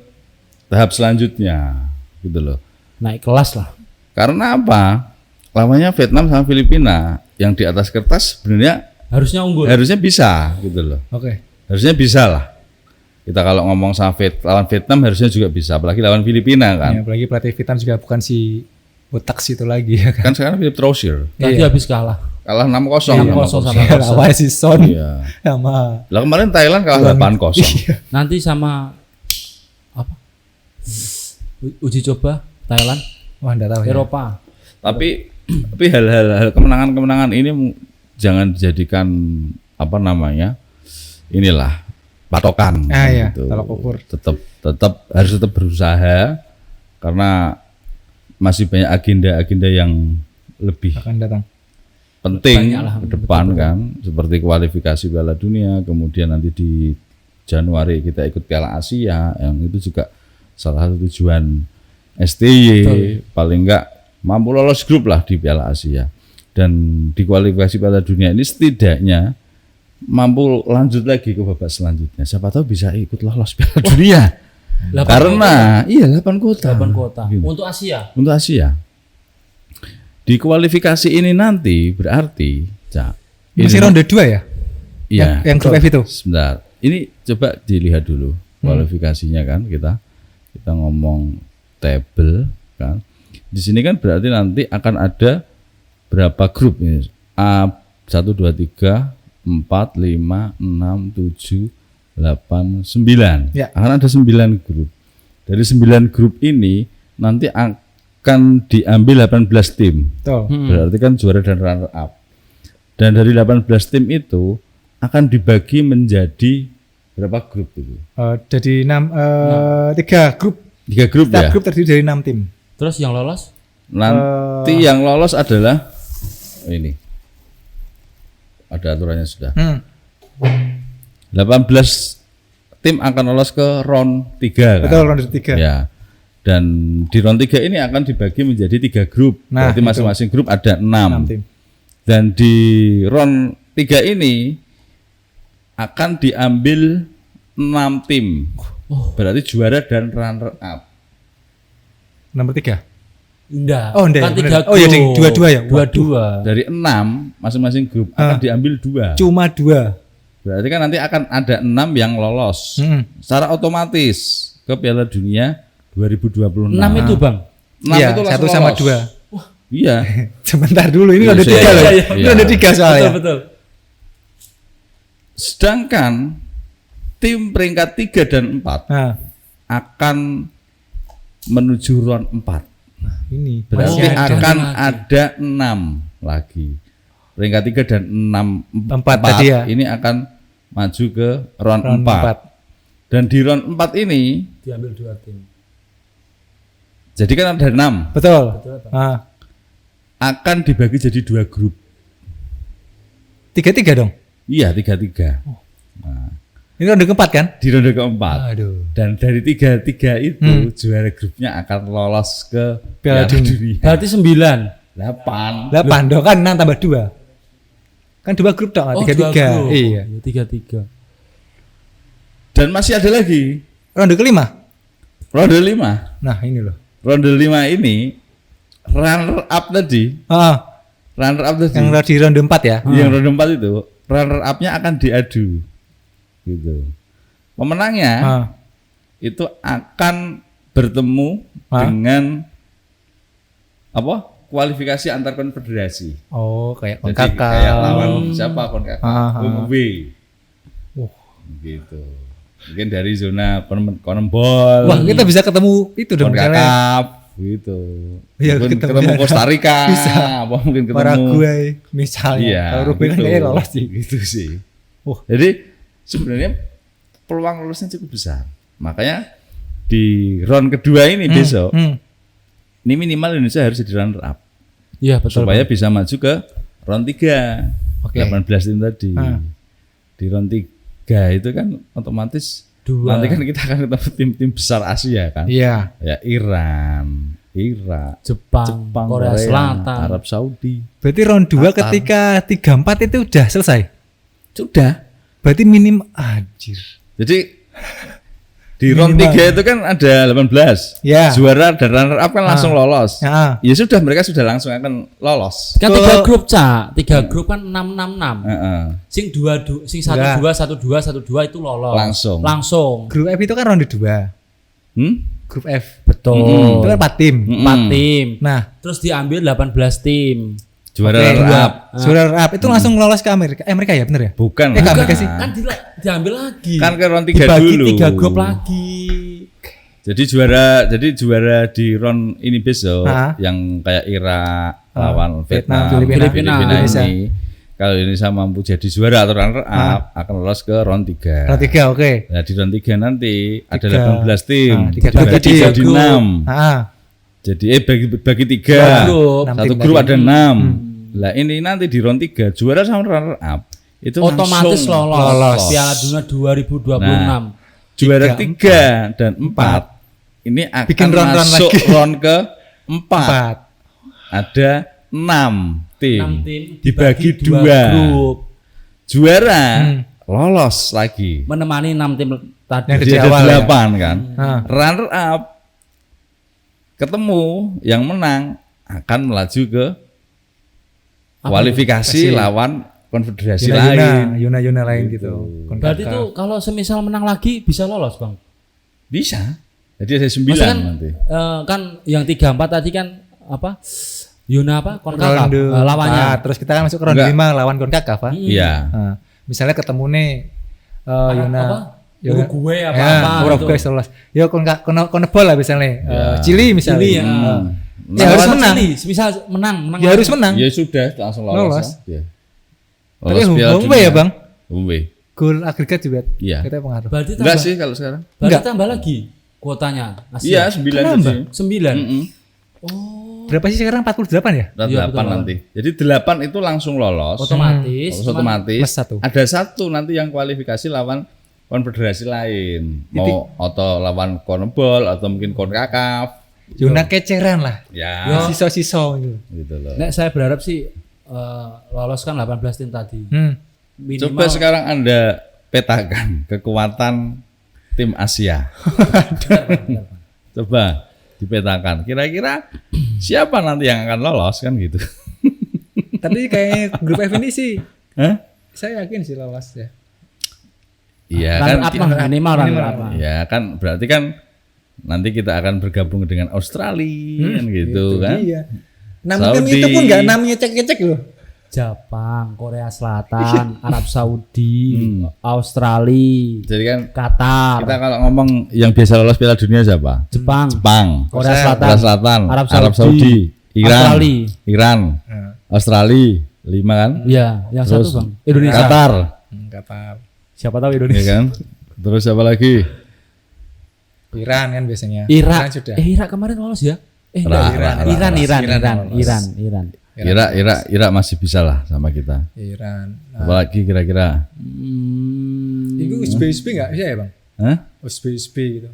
tahap selanjutnya, gitu loh. Naik kelas lah. Karena apa? Lawannya Vietnam sama Filipina yang di atas kertas sebenarnya Harusnya unggul. harusnya bisa, gitu loh. Oke. Harusnya bisa lah. Kita kalau ngomong sama lawan Vietnam harusnya juga bisa, apalagi lawan Filipina kan. Ya, apalagi pelatih Vietnam juga bukan si botak situ lagi ya kan. Kan sekarang Philip Troussier Tadi habis kalah. kalah 6-0 sama Lawan si Son Iya. sama Lah kemarin Thailand kalah 8-0. Nanti sama apa? Uji coba Thailand, wah enggak tahu ya. Eropa. Tapi hal-hal kemenangan-kemenangan ini jangan dijadikan apa namanya? Inilah patokan iya, gitu. tolak ukur. Tetap harus berusaha karena masih banyak agenda-agenda yang lebih akan datang. penting Banyak lah, ke depan kan, seperti kualifikasi Piala Dunia, kemudian nanti di Januari kita ikut Piala Asia, yang itu juga salah satu tujuan STY, paling enggak mampu lolos grup lah di Piala Asia. Dan di kualifikasi Piala Dunia ini setidaknya mampu lanjut lagi ke babak selanjutnya. Siapa tahu bisa ikut lolos Piala Dunia. Karena 8 kota. 8 kota. Gitu. Untuk Asia. Untuk Asia. Di kualifikasi ini nanti berarti Masih ronde 2 ya? Iya. Yang grup F itu. Sebentar. Ini coba dilihat dulu kualifikasinya kan, kita ngomong table kan. Di sini kan berarti nanti akan ada berapa grup ini? A 1 2 3 4 5 6 7 8 9. Ya. Akan ada 9 grup. Dari 9 grup ini nanti akan diambil 18 tim. Betul. Berarti kan juara dan runner up. Dan dari 18 tim itu akan dibagi menjadi berapa grup itu? Jadi 3 grup. 3 grup Setiap ya. grup terdiri dari 6 tim. Terus yang lolos? Nanti yang lolos adalah ini. Ada aturannya sudah. 18 tim akan lolos ke round 3 kan? Betul, ronde 3. Ya. Dan di round 3 ini akan dibagi menjadi 3 grup. Nah, berarti masing-masing grup ada 6. 6 tim. Dan di round 3 ini akan diambil 6 tim. Berarti juara dan runner up. Nomor 3. Enggak. Oh, enggak, Kan bener. 3 Oh, iya, ding. grup. Dua-dua ya? Dua-dua. Dari 6 masing-masing grup akan diambil 2. Cuma 2. Berarti kan nanti akan ada 6 yang lolos. Secara otomatis ke Piala Dunia 2026. 6 itu, Bang. 6 Iya, itu langsung 1 sama lolos. 2. Iya. Sebentar dulu, ini Iya, ronde 3 iya, loh. iya, Ini iya. ronde 3 soalnya. Betul. Sedangkan tim peringkat 3 dan 4 Nah, akan menuju round 4. ini Berarti masih ada. akan ada 6 lagi. Peringkat 3 dan 4 tadi ya. ini akan maju ke round Round 4. Dan di round 4 ini Diambil 2 tim. jadi kan ada 6, Betul. Nah, akan dibagi jadi 2 grup. 3-3 dong. Iya, 3-3. Nah, Ini ronde keempat kan? di ronde keempat. Aduh. Dan dari 3-3 itu juara grupnya akan lolos ke Piala Dunia. Berarti 9. 8. 8 dong kan 6 tambah 2. Kan 2 grup dong, 3-3. Iya. 3-3. Dan masih ada lagi Ronde kelima. ronde 5. Nah, ini loh. Ronde 5 ini runner up tadi. Runner up tadi. Yang di ronde 4 ya. Yang ronde 4 itu runner up-nya akan diadu. Gitu. Pemenangnya itu akan bertemu dengan apa? Kualifikasi antar konfederasi. Oh, kayak Jadi CONCACAF. kayak lawan siapa CONCACAF? Uruguay. Gitu. Mungkin dari zona CONMEBOL. Wah, kita bisa ketemu itu dong misalnya. CONCACAF gitu. Iya, Mungkin ketemu ketemu Costa Rica. Bisa. Apa mungkin ketemu Paraguay misalnya. Iya. Kalau Uruguay kan gitu. kayaknya lolos sih. Gitu sih. Wah. Jadi sebenarnya peluang lolosnya cukup besar. Makanya di round kedua ini besok ini minimal Indonesia harus jadi runner up. Iya betul. Supaya bisa maju ke round 3. Oke. 18 tim tadi. Di round 3 itu kan otomatis nanti kan kita akan ketemu tim-tim besar Asia kan. Iya. Ya Iran, Irak, Jepang, Korea Selatan, Arab Saudi. Berarti round 2 ketika 3-4 itu udah selesai. Sudah. Berarti minim anjir. Jadi di round 3 itu kan ada 18. Ya. Juara dan runner up kan langsung lolos. Ya. Ya sudah, mereka sudah langsung akan lolos. Kan 3 grup, Cak. 3 grup kan 6-6-6. Heeh. Sing 1-2 1-2 itu lolos. Langsung. Grup F itu kan ronde 2. Grup F. Betul. Itu kan 4 tim. 4 tim. Nah, Terus diambil 18 tim. Juara oke, runner up. Juara runner up itu langsung lolos ke Amerika. Amerika ya, bener ya? Bukan. Ke Mas. Amerika sih. Kan diambil lagi. Kan ke round 3 dibagi dulu. 3 grup lagi. Jadi juara di round ini besok yang kayak Irak lawan Vietnam, Filipina ini. Kalau Indonesia mampu jadi juara atau runner up akan lolos ke round 3. Round 3, oke. Nah, di round 3 nanti ada 18 tim. Tiga Dibagi jadi 6. Ah. Jadi bagi 3. Satu grup ada 6. Lah ini nanti di round 3 juara sama runner up itu otomatis langsung lolos. Piala Dunia 2026. Nah, juara 3 dan 4 ini akan bikin masuk round ke 4. 4. Ada 6 tim, 6 tim dibagi 2 grup. Juara lolos lagi. Menemani 6 tim tadi. Yang Jadi di ada awal 8 kan. Runner up ketemu yang menang akan melaju ke kualifikasi lawan konfederasi lain. Yuna lain gitu. Berarti tuh kalau semisal menang lagi bisa lolos, Bang. Bisa. Jadi ada 9 Maksudnya kan, nanti. Kan yang 3-4 tadi kan apa? Yuna apa? CONCACAF lawannya. Terus kita kan masuk ke ronde 5 lawan CONCACAF, Pak. Iya. Nah, misalnya ketemu nih Yuna Uruguay apa Uruguay lolos. Ya CONMEBOL lah misalnya. Chili misalnya. Chili, ya harus menang. Misal menang. Ya harus menang. Ya sudah langsung lolos. Ya. Tapi home ya, Bang. Home. Gol agregat juga. Iya. Kita pengaruh. Berarti enggak sih kalau sekarang. Berarti tambah lagi kuotanya. Iya, 9 tadi. 9. Oh. Berapa sih sekarang 48 ya? 8 nanti. Jadi 8 itu langsung lolos. Otomatis. Otomatis. Plus 1. Ada 1 nanti yang kualifikasi lawan konfederasi lain. Mau atau lawan CONMEBOL atau mungkin CONCACAF. Yuna keceran lah. Ya. Siso-siso gitu loh. Nek saya berharap sih lolos kan 18 tim tadi. Minimal. Coba sekarang Anda petakan kekuatan tim Asia. Coba dipetakan. Kira-kira siapa nanti yang akan lolos kan gitu. Tapi kayaknya grup F ini sih saya yakin sih lolos ya. Iya kan minimal apa? Ya kan berarti kan nanti kita akan bergabung dengan Australia kan gitu kan. Iya. Namanya itu pun enggak namanya cek-cek loh. Jepang, Korea Selatan, Arab Saudi, Australia, jadi kan Qatar. Kita kalau ngomong yang biasa lolos Piala Dunia siapa? Jepang, Korea Selatan, Arab Saudi, Iran, Australia, 5 kan? Iya, yang terus, 1 Bang. Indonesia. Qatar. Siapa tahu Indonesia. Ya kan? Terus siapa lagi? Iran kan biasanya. Irak sudah. Irak kemarin lolos ya? Irak masih bisa lah sama kita. Iran. Apalagi kira-kira? Itu Uzbek nggak bisa ya Bang? Hah? Uzbek gitu.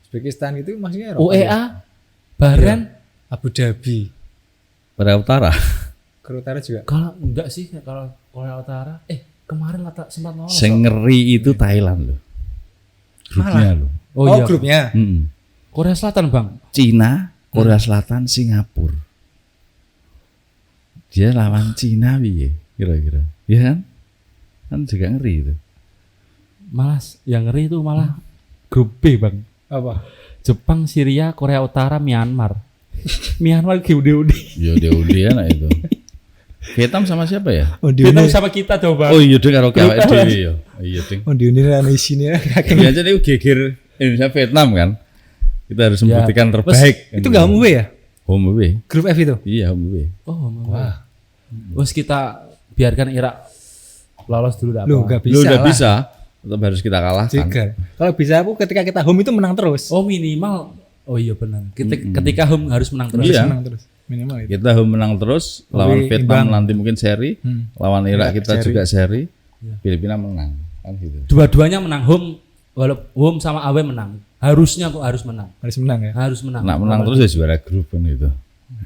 Uzbekistan itu maksudnya UEA, Bahrain, Abu Dhabi. Korea Utara. Korea Utara juga. Kalau enggak sih kalau Korea Utara, kemarin sempat lolos. Sengeri itu Thailand loh. Grupnya loh. Oh iya. Grupnya. Korea Selatan, Bang. Cina, Korea Selatan, Singapura. Dia lawan Cina piye kira-kira. Iya kan? Kan juga ngeri itu. Malah yang ngeri itu malah grup B, Bang. Apa? Jepang, Syria, Korea Utara, Myanmar. Myanmar udah. Ya udah anak itu. Vietnam sama siapa ya? Vietnam sama kita coba. Oh iya deh karo awake dhewe ya. Iya ding. Oh di Uni ana isine. Ya jadi geger Indonesia Vietnam kan. Kita harus membuktikan terbaik. Itu enggak home away ya? Home away. Grup F itu. Iya home away. Oh, wah. Terus kita biarkan Irak lolos dulu apa? Lu enggak bisa. Lu udah bisa. Tetap harus kita kalahkan. Kalau bisa aku ketika kita home itu menang terus. Oh minimal. Oh iya benar. Ketika home harus menang terus. Iya. Menang terus. Minimal itu. Kita home menang terus. Lawan Vietnam nanti mungkin seri. Lawan Irak kita juga seri. Filipina menang. Kan gitu. Dua-duanya menang home. Walaupun home sama away menang. Harusnya kok harus menang. Harus menang ya. Harus menang. Nah menang terus ya juara grup kan itu.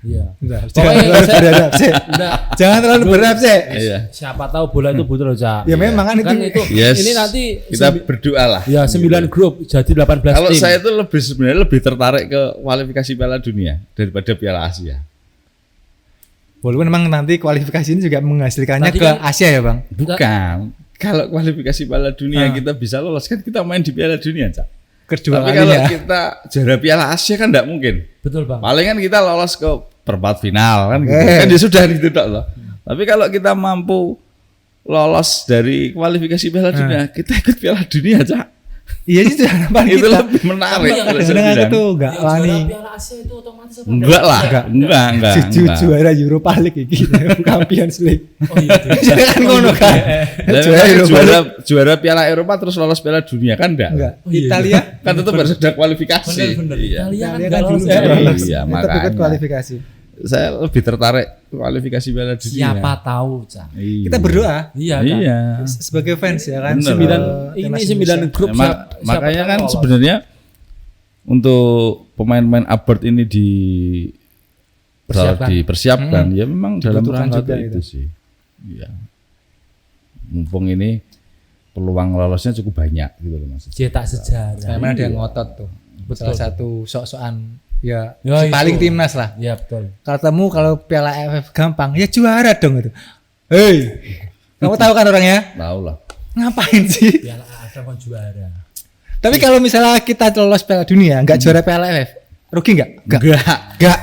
Iya. Jangan terlalu berharap sih. Jangan terlalu berharap sih. Iya. Siapa tahu bola itu butuh loh, Cak. Ya memang kan itu. Yes. Ini nanti kita berdoa lah. ya 9 grup jadi 18 tim. Kalau saya itu sebenarnya lebih tertarik ke kualifikasi Piala Dunia daripada Piala Asia. Walaupun memang nanti kualifikasi ini juga menghasilkannya Nanti ke kan- Asia ya, Bang. Bukan. Kalau kualifikasi Piala Dunia kita bisa lolos kan kita main di Piala Dunia, Cak. Kedua Tapi kalau kalinya. kita juara Piala Asia kan enggak mungkin. Betul, Bang. Paling kan kita lolos ke perempat final kan gitu. Kan ya sudah gitu tok loh. Tapi kalau kita mampu lolos dari kualifikasi Piala Dunia, kita ikut Piala Dunia, Cak. Iya sih itu harapan Itu kita. lebih menarik. yang kalau saya Kadang aku bilang. tuh enggak wani. Piala Asia itu otomatis apa? Enggak lah, enggak. Juara Europa League iki, Champions League. Oh iya. Jadi kan ngono kan. Juara Piala Eropa terus lolos Piala Dunia kan enggak? Enggak. Oh, iya. Italia Kan tetap harus ada kualifikasi. Benar. Iya. Italia kan Italia enggak kan lolos. dulu ya. lolos. Iya, Tetap ikut makanya. kualifikasi. Saya lebih tertarik kualifikasi Piala Dunia. Siapa tahu, Cak. Iya. Kita berdoa Iya kan. Iya. sebagai fans ya kan. Bener. Ini Timnas 9 grup Makanya siapa kan tahu lolos. sebenarnya untuk pemain-pemain abroad ini dipersiapkan ya memang dalam Dibutuhkan rangka juga itu sih. Iya. Mumpung ini peluang lolosnya cukup banyak gitu loh Mas. cetak sejarah. Karena ada yang ngotot tuh. Salah satu sok-sokan ya, Ya, paling itu. timnas lah. Iya betul. Kalau Piala AFF gampang ya juara dong itu. Hei, kamu tahu kan orangnya? Tahu lah. Ngapain sih? Piala AFF kan juara. Tapi kalau misalnya kita lolos Piala Dunia, nggak juara Piala AFF, rugi nggak? Nggak.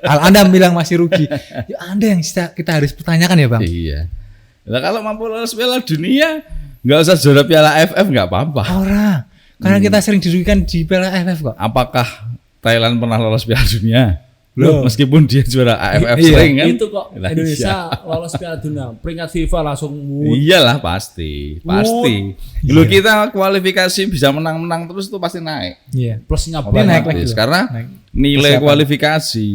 Anda bilang masih rugi. Ya Anda yang kita harus pertanyakan ya Bang. Iya. Nah, kalau mampu lolos Piala Dunia, nggak usah juara Piala AFF nggak apa-apa. Orang, karena kita sering dirugikan di Piala AFF kok. Apakah Thailand pernah lolos Piala Dunia? Loh. Meskipun dia juara AFF Iya. sering kan? Itu kok Lah, Indonesia lolos Piala Dunia. Peringkat FIFA langsung Iyalah pasti. Dulu kita kualifikasi bisa menang-menang terus itu pasti naik. Iya. plusnya Ini banyak. naik lagi Otomatis. loh. Karena Naik. nilai Persiapan. kualifikasi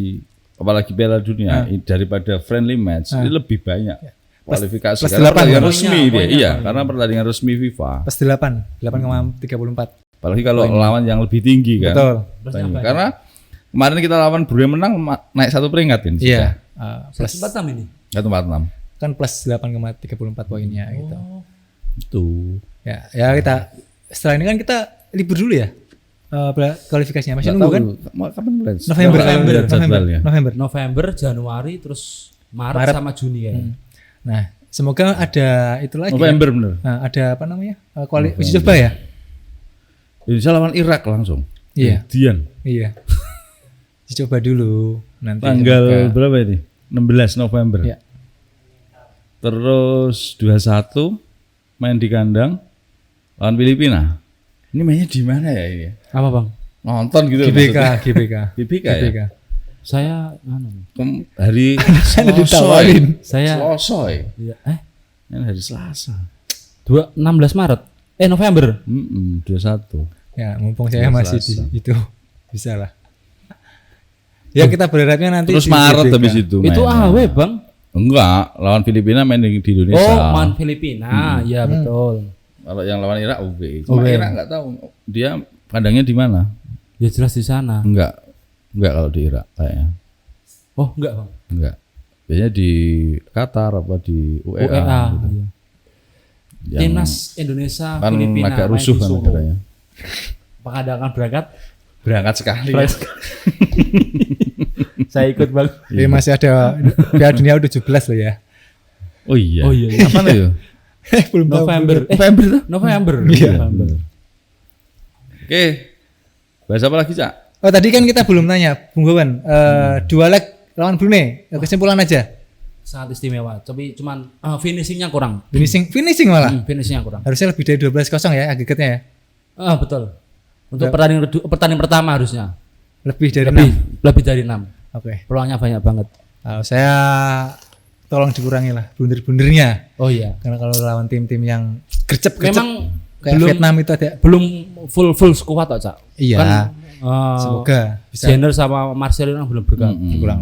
apalagi Piala Dunia daripada friendly match ini lebih banyak kualifikasi plus karena 8 pertandingan ya? resmi dia. Poinnya. Iya, karena pertandingan resmi FIFA. Plus 8,34. Apalagi kalau lawan yang lebih tinggi kan. Betul. Plusnya banyak. Karena kemarin kita lawan Brunei menang naik 1 peringkat ini. Iya. Plus 46 ini. 146. Kan plus 8,34 poinnya gitu. Itu. Ya kita setelah ini kan kita libur dulu ya. Kualifikasinya masih Nggak nunggu kan? tahu, kapan mulai? November. November, Januari, terus Maret sama Juni ya. Nah, semoga ada itu lagi. November bener. Nah, ada apa namanya? Uji coba ya? Indonesia lawan Irak langsung. Iya. Dian. Iya. Uji coba dulu nanti. Tanggal berapa ini? 16 November. Iya. Terus 21 main di kandang lawan Filipina. Ini mainnya di mana ya ini? Apa Bang? Nonton gitu GBK. GBK ya. Saya Hari Kan Selasa. ditawarin. saya Selasa. ya, Ini hari Selasa. 16 Maret. November. 21. Ya, mumpung saya Selasa. masih di itu bisa lah. Ya kita berharapnya nanti Terus di Maret GBK. habis itu Itu mainnya. AW Bang. Enggak, lawan Filipina main di Indonesia. Oh, main Filipina. Ya betul. Kalau yang lawan Irak Cuma UB. Irak enggak tahu dia kandangnya di mana. Ya jelas di sana. Enggak kalau di Irak kayaknya. Oh, enggak Bang. Enggak. Biasanya di Qatar apa di UEA. UEA. Gitu. Iya. Yang Timnas Indonesia kan Filipina agak main rusuh di kan Solo. negaranya. Apakah Anda akan berangkat? berangkat sekali. Saya ikut Bang. Ini masih ada Piala Dunia U17 loh ya. Oh iya. Oh iya. Apa itu? Belum tahu. November. November tuh. November. Iya. November. Oke. Bahas apa lagi, Cak? Oh tadi kan kita belum nanya, Bung Gawan. 2 leg lawan Brunei. Kesimpulan aja. Sangat istimewa. Tapi cuman finishingnya kurang. Finishing malah. Finishingnya kurang. Harusnya lebih dari 12-0 ya agregatnya ya. Betul. Untuk pertandingan pertama harusnya. Lebih dari 6. Lebih dari 6. Oke. Peluangnya banyak banget. Kalau saya tolong dikurangi lah blunder-blundernya. Oh iya. Karena kalau lawan tim-tim yang gercep Memang kayak Vietnam itu ada. belum full squad toh, Cak. Iya. Kan, Semoga bisa Jenner sama Marcelino belum berkurang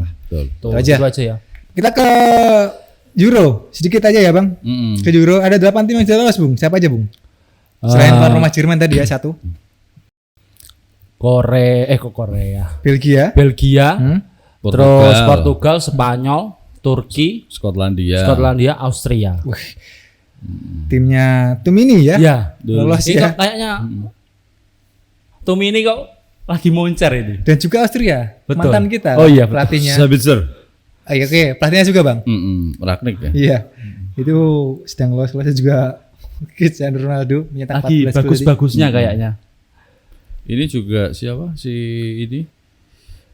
lah. Betul. Tuh, Itu aja. itu aja ya. Kita ke Euro sedikit aja ya Bang. Ke Euro ada 8 tim yang sudah lolos Bung. Siapa aja Bung? Selain tuan rumah Jerman tadi ya 1. Korea. Belgia. Terus Portugal, Spanyol, Turki, Skotlandia, Austria. Timnya Tumini ya. Ya, lolos ini ya. kayaknya Tumini kok lagi moncer ini. Dan juga Austria. Betul. Mantan kita. Oh iya, pelatihnya. Sabitzer. Oke, pelatihnya juga Bang. Ragnik ya. Iya. Itu sedang lolos juga Cristiano Ronaldo menyetak 14 Lagi gol. bagus-bagusnya kayaknya. Ini juga siapa? Si ini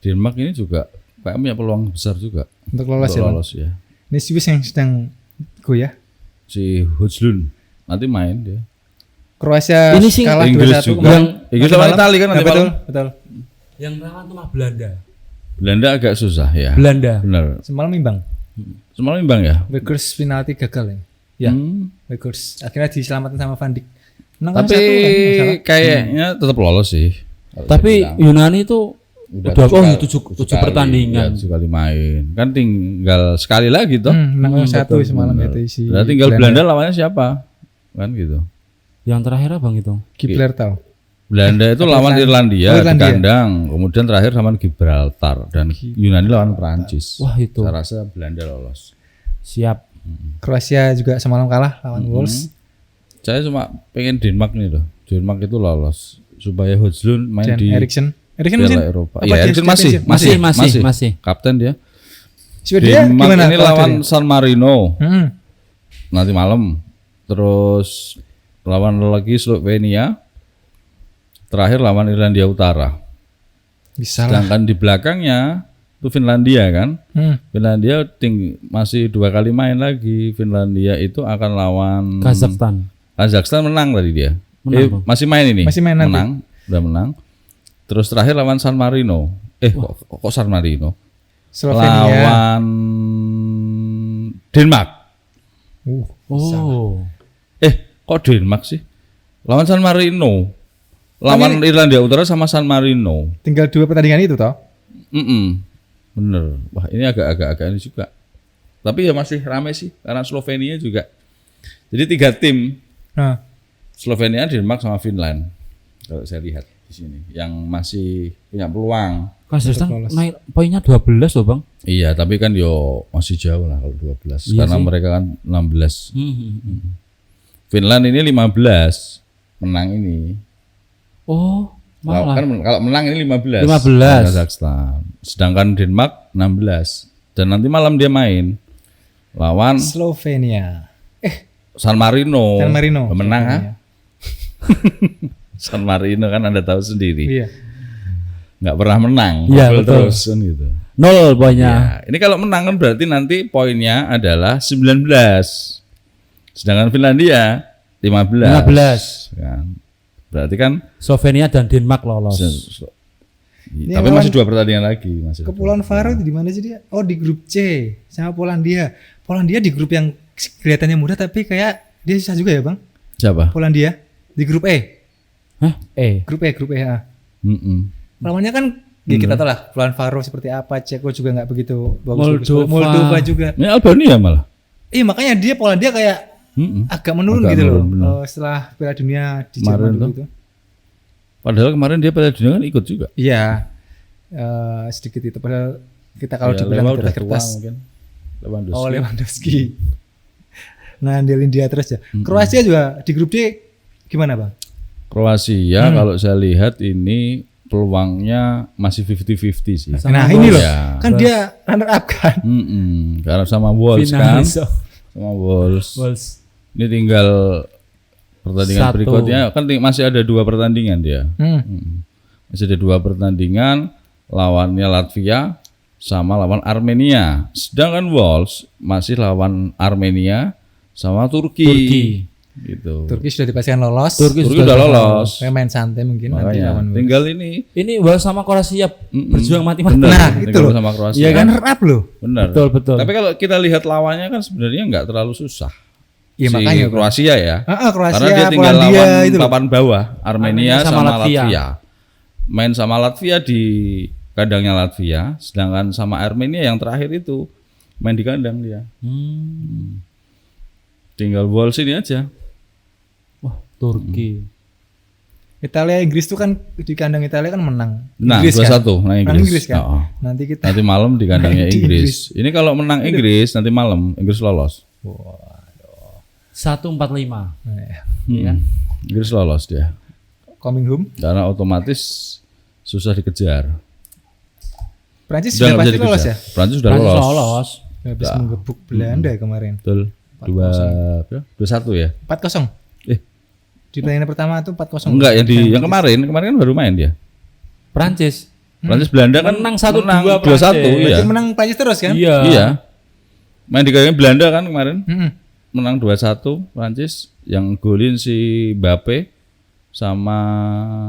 Denmark ini juga kayak punya peluang besar juga Untuk lolos ya. Bang? ya. Ini Swiss yang sedang goyah. Si Højlund nanti main dia. Kroasia Ini sih kalah Inggris 2-1 juga. kemarin. Inggris Nanti lawan malam. Italia kan nanti betul, malam. betul. Yang rawan tuh mah Belanda. Belanda agak susah ya. Belanda. Benar. Semalam imbang. Semalam imbang ya. Weghorst penalti gagal ya. Ya, Weghorst akhirnya diselamatkan sama Van Dijk. Menang kan Tapi 1 kan, nggak salah. kayaknya tetap lolos sih. Kalau Tapi saya bilang. Yunani itu udah tujuh kali, pertandingan. ya, 7 kali main. Kan tinggal sekali lagi toh. Menang 1 semalam Benar. itu si. Berarti tinggal Belanda lawannya siapa? Kan gitu. Yang terakhir abang itu. Gibraltar. Belanda itu lawan Irlandia, Oh, di Irlandia. kandang, kemudian terakhir lawan Gibraltar dan Yunani lawan Prancis. Wah itu. Saya rasa Belanda lolos. Siap. Kroasia juga semalam kalah lawan Wolves. Saya cuma pengen Denmark nih loh. Denmark itu lolos supaya Højlund main Dan di Eriksen Piala Eropa. Apa Iya, dia Eriksen championship? Masih. Kapten dia. Swedia Denmark gimana? ini kalau lawan dari- San Marino nanti malam. Terus lawan lagi Slovenia. Terakhir lawan Irlandia Utara. Bisa lah. Sedangkan di belakangnya itu Finlandia kan. Finlandia masih 2 kali main lagi. Finlandia itu akan lawan Kazakhstan menang tadi dia. Menang, Masih main ini. Masih main nanti. Menang, udah menang. Terus terakhir lawan San Marino. Kok San Marino? Slovenia. Lawan Denmark. Oh. Kok Denmark sih? Lawan San Marino. Lawan Irlandia Utara sama San Marino. Tinggal 2 pertandingan itu toh. Bener. Wah ini agak ini juga. Tapi ya masih rame sih karena Slovenia juga. Jadi 3 tim. Nah, Slovenia, Denmark sama Finland. Kalau saya lihat di sini yang masih punya peluang. Kazakhstan naik poinnya 12 loh bang. Iya, tapi kan yo masih jauh lah kalau 12 Iya karena sih. mereka kan 16. Finland ini 15 menang ini. Oh malah. Kalau menang ini 15. 15. Kazakhstan. Sedangkan Denmark 16. Dan nanti malam dia main lawan Slovenia. San Marino. San Marino. Menang ha? Slovenia. San Marino kan Anda tahu sendiri. Iya. Nggak pernah menang. Iya, Double betul. terus kan gitu. 0 poinnya. Ya, ini kalau menang kan berarti nanti poinnya adalah 19. Sedangkan Finlandia 15. Kan. Berarti kan Slovenia dan Denmark lolos. Ini tapi lawan masih 2 pertandingan lagi, masih. Kepulauan Faroe di mana sih dia? Oh di grup C sama Polandia. Polandia di grup yang kelihatannya mudah tapi kayak dia susah juga ya bang. Siapa? Polandia di grup E. Hah? Grup E ya. Mm-mm. Lawannya kan ya kita tahu lah Kepulauan Faroe seperti apa. Ceko juga nggak begitu bagus. Moldova. Moldova juga. Ini Albania malah. Makanya dia Polandia kayak agak menurun Agak gitu menurun, loh. benar. Setelah Piala Dunia di Kemarin Jerman dulu tuh. gitu. Padahal kemarin dia Piala Dunia kan ikut juga. Iya. Sedikit itu padahal kita kalau Ya, dibilang Lewa udah tua kertas. mungkin. Lewandowski. Oh Lewandowski. Ngandelin dia terus ya. Kroasia juga di grup D gimana bang? Kroasia kalau saya lihat ini peluangnya masih 50-50 sih. Nah Sama ini loh, ya. kan dia runner up kan. Karena sama Wolves kan, Finalis. sama Wolves. Wolves. Ini tinggal pertandingan Satu. berikutnya kan masih ada 2 pertandingan dia. Masih ada 2 pertandingan, lawannya Latvia sama lawan Armenia. Sedangkan Wolves masih lawan Armenia sama Turki. Gitu. Turki sudah dipastikan lolos. Turki udah lolos. Main santai mungkin nanti Makanya lawan Wolves. tinggal ini. Ini Wolves sama Kroasia berjuang mati-mati. Bener, Nah, itu tinggal loh. sama Kroasia. Iya kan runner up loh. Benar. Betul, betul. Tapi kalau kita lihat lawannya kan sebenarnya nggak terlalu susah. Iya Si makanya Bang. Kroasia ya. Kroasia, Karena dia tinggal Polandia lawan itu loh. papan bawah, Armenia Armenia sama sama Latvia. Latvia. Main sama Latvia di kandangnya Latvia, sedangkan sama Armenia yang terakhir itu main di kandang dia. Tinggal Wolves ini aja. Wah, Turki. Italia Inggris tuh kan di kandang Italia kan menang. Nah, Inggris 2-1 kan? nah Menang Inggris. Inggris kan. Oh. Nanti kita Nanti malam di kandangnya Di Inggris. Ini kalau menang Inggris nanti malam Inggris lolos. 145. Nah, ya. Inggris lolos dia. Coming home. Karena otomatis susah dikejar. Prancis Udah sudah nggak pasti bisa lolos dikejar. ya. Prancis sudah Prancis lolos. lolos. Habis menggebuk Belanda kemarin. Betul. 2-1 ya. 4-0. Eh, Di pertandingan pertama tuh 4-0. enggak yang kemarin kan baru main dia. Prancis. Prancis Belanda kan Menang 1-2 2-1 Prancis. iya. Berarti menang Prancis terus kan? Iya. Iya. Main di kandang Belanda kan kemarin. Mm-mm. Menang 2-1 Prancis yang golin si Mbappe sama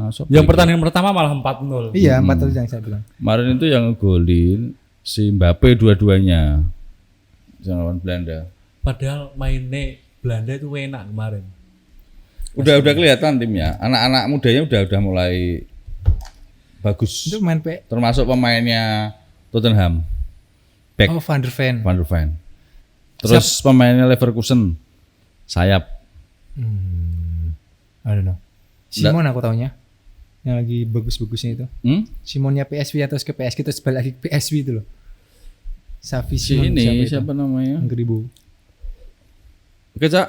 siapa Yang lagi? pertandingan pertama malah 4-0. Iya, 4-0 yang saya bilang. Kemarin itu yang golin si Mbappe dua-duanya. Yang lawan Belanda. Padahal mainnya Belanda itu enak kemarin. Udah kelihatan timnya. Anak-anak mudanya udah mulai bagus. Itu main P. Termasuk pemainnya Tottenham. Back Oh, Van der Ven. Van der Ven. Terus pemainnya Leverkusen sayap. I don't know. Simon aku taunya. Yang lagi bagus-bagusnya itu. Simonnya PSV terus ke PSG terus balik lagi ke PSV itu loh. Xavi Si Simon ini itu? siapa namanya? Yang Gribo. Oke Cak,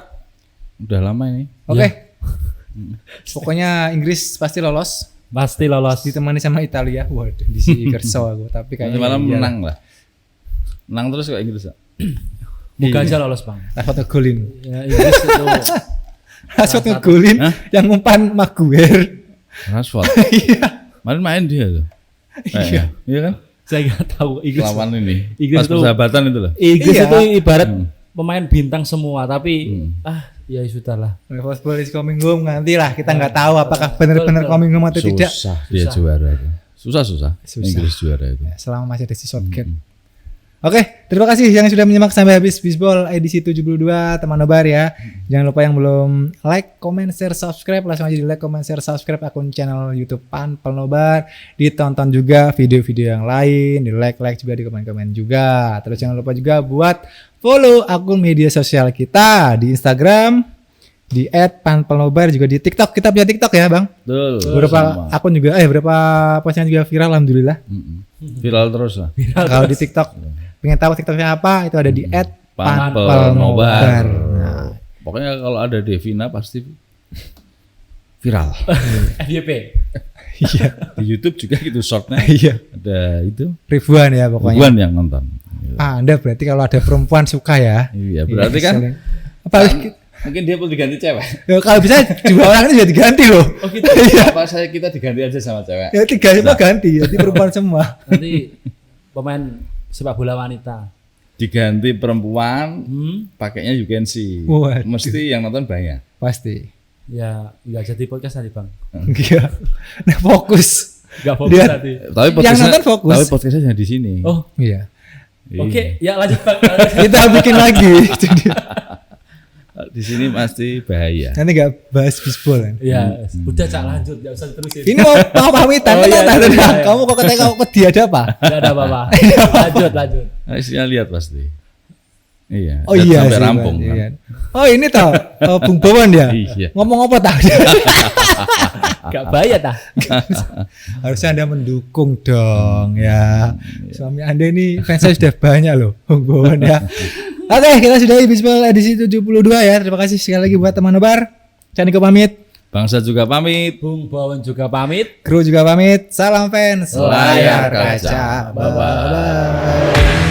udah lama ini. Oke. Pokoknya Inggris pasti lolos. Pasti lolos. Ditemani sama Italia. Waduh, di sini kerso aku. Tapi Nanti kayaknya malam iya. menang lah. Menang terus kok Inggris. Cak. Moga aja lolos, Bang. Rashford ngegolin. Ya, Inggris itu Rashford ngegolin yang umpan Maguire. Rashford. Iya. Kemarin main dia tuh. Iya. Iya kan? saya nggak tahu Inggris. Lawan ini. Inggris Pas itu- persahabatan itu loh. Inggris Iya. itu ibarat pemain bintang semua, tapi ya sudahlah. Football is coming home, nanti lah kita nggak tahu apakah benar-benar betul. coming home atau tidak. Susah dia juara itu. Susah. Susah. Inggris juara itu. Selama masih ada si Southgate. Oke, terima kasih yang sudah menyimak sampai habis Bisbol edisi 72 teman nobar ya. Jangan lupa yang belum like, comment, share, subscribe, langsung aja di like, comment, share, subscribe akun channel YouTube Panpel Nobar. Ditonton juga video-video yang lain, di like juga, di komen-komen juga. Terus jangan lupa juga buat follow akun media sosial kita di Instagram, di @panpelnobar, juga di TikTok. Kita punya TikTok ya, Bang. Betul. Beberapa akun juga, beberapa postingan juga viral, alhamdulillah. Viral terus lah. Kalau di TikTok pengen tahu TikToknya apa, itu ada di @panpelnobar. Nah, Pokoknya kalau ada Devina pasti viral. FYP. iya, Di YouTube juga gitu shortnya. iya, Ada itu ribuan ya pokoknya. ribuan yang nonton. Anda berarti kalau ada perempuan suka ya? Iya, berarti kan saling- apa? mungkin dia pun diganti cewek. Ya, kalau bisa dua orang ini sudah diganti loh. Oh gitu. Apa kita diganti aja sama cewek? Ya 3 semua ganti, jadi perempuan semua. Nanti pemain sepak bola wanita. Diganti perempuan, pakainya you can see. Waduh. Mesti yang nonton banyak. Pasti. Ya nggak jadi podcast nanti, Bang. Iya. Nah, fokus. Nggak fokus Dia- nanti. Tapi nonton fokus. Tapi podcastnya jangan di sini. Oh, Iya. oke. Ya lanjut, Bang. Kita bikin lagi. Itu dia. Di sini pasti bahaya. Nanti nggak bahas bisbol kan? Ya, udah Cak, lanjut, nggak usah diterusin. Ini mau pamitan, Oh, iya, tenang. iya. Kamu kok katanya kamu pedih ada apa? Nggak ada apa-apa. lanjut. Nah, isinya lihat pasti. Iya. Oh lihat iya sampai sih, rampung Bang, kan. iya. Oh ini toh, Bung Bawon ya. Iya. Ngomong apa tau? Nggak bayar dah. Harusnya Anda mendukung dong ya. Suami Anda ini fansnya sudah banyak loh, Bung Bawon ya. Oke, kita sudahi Bisbol edisi 72 ya. Terima kasih sekali lagi buat teman nobar. Saya Niko pamit. Bangsa juga pamit. Bung Bawan juga pamit. Kru juga pamit. Salam fans. Layar kaca. Bye bye.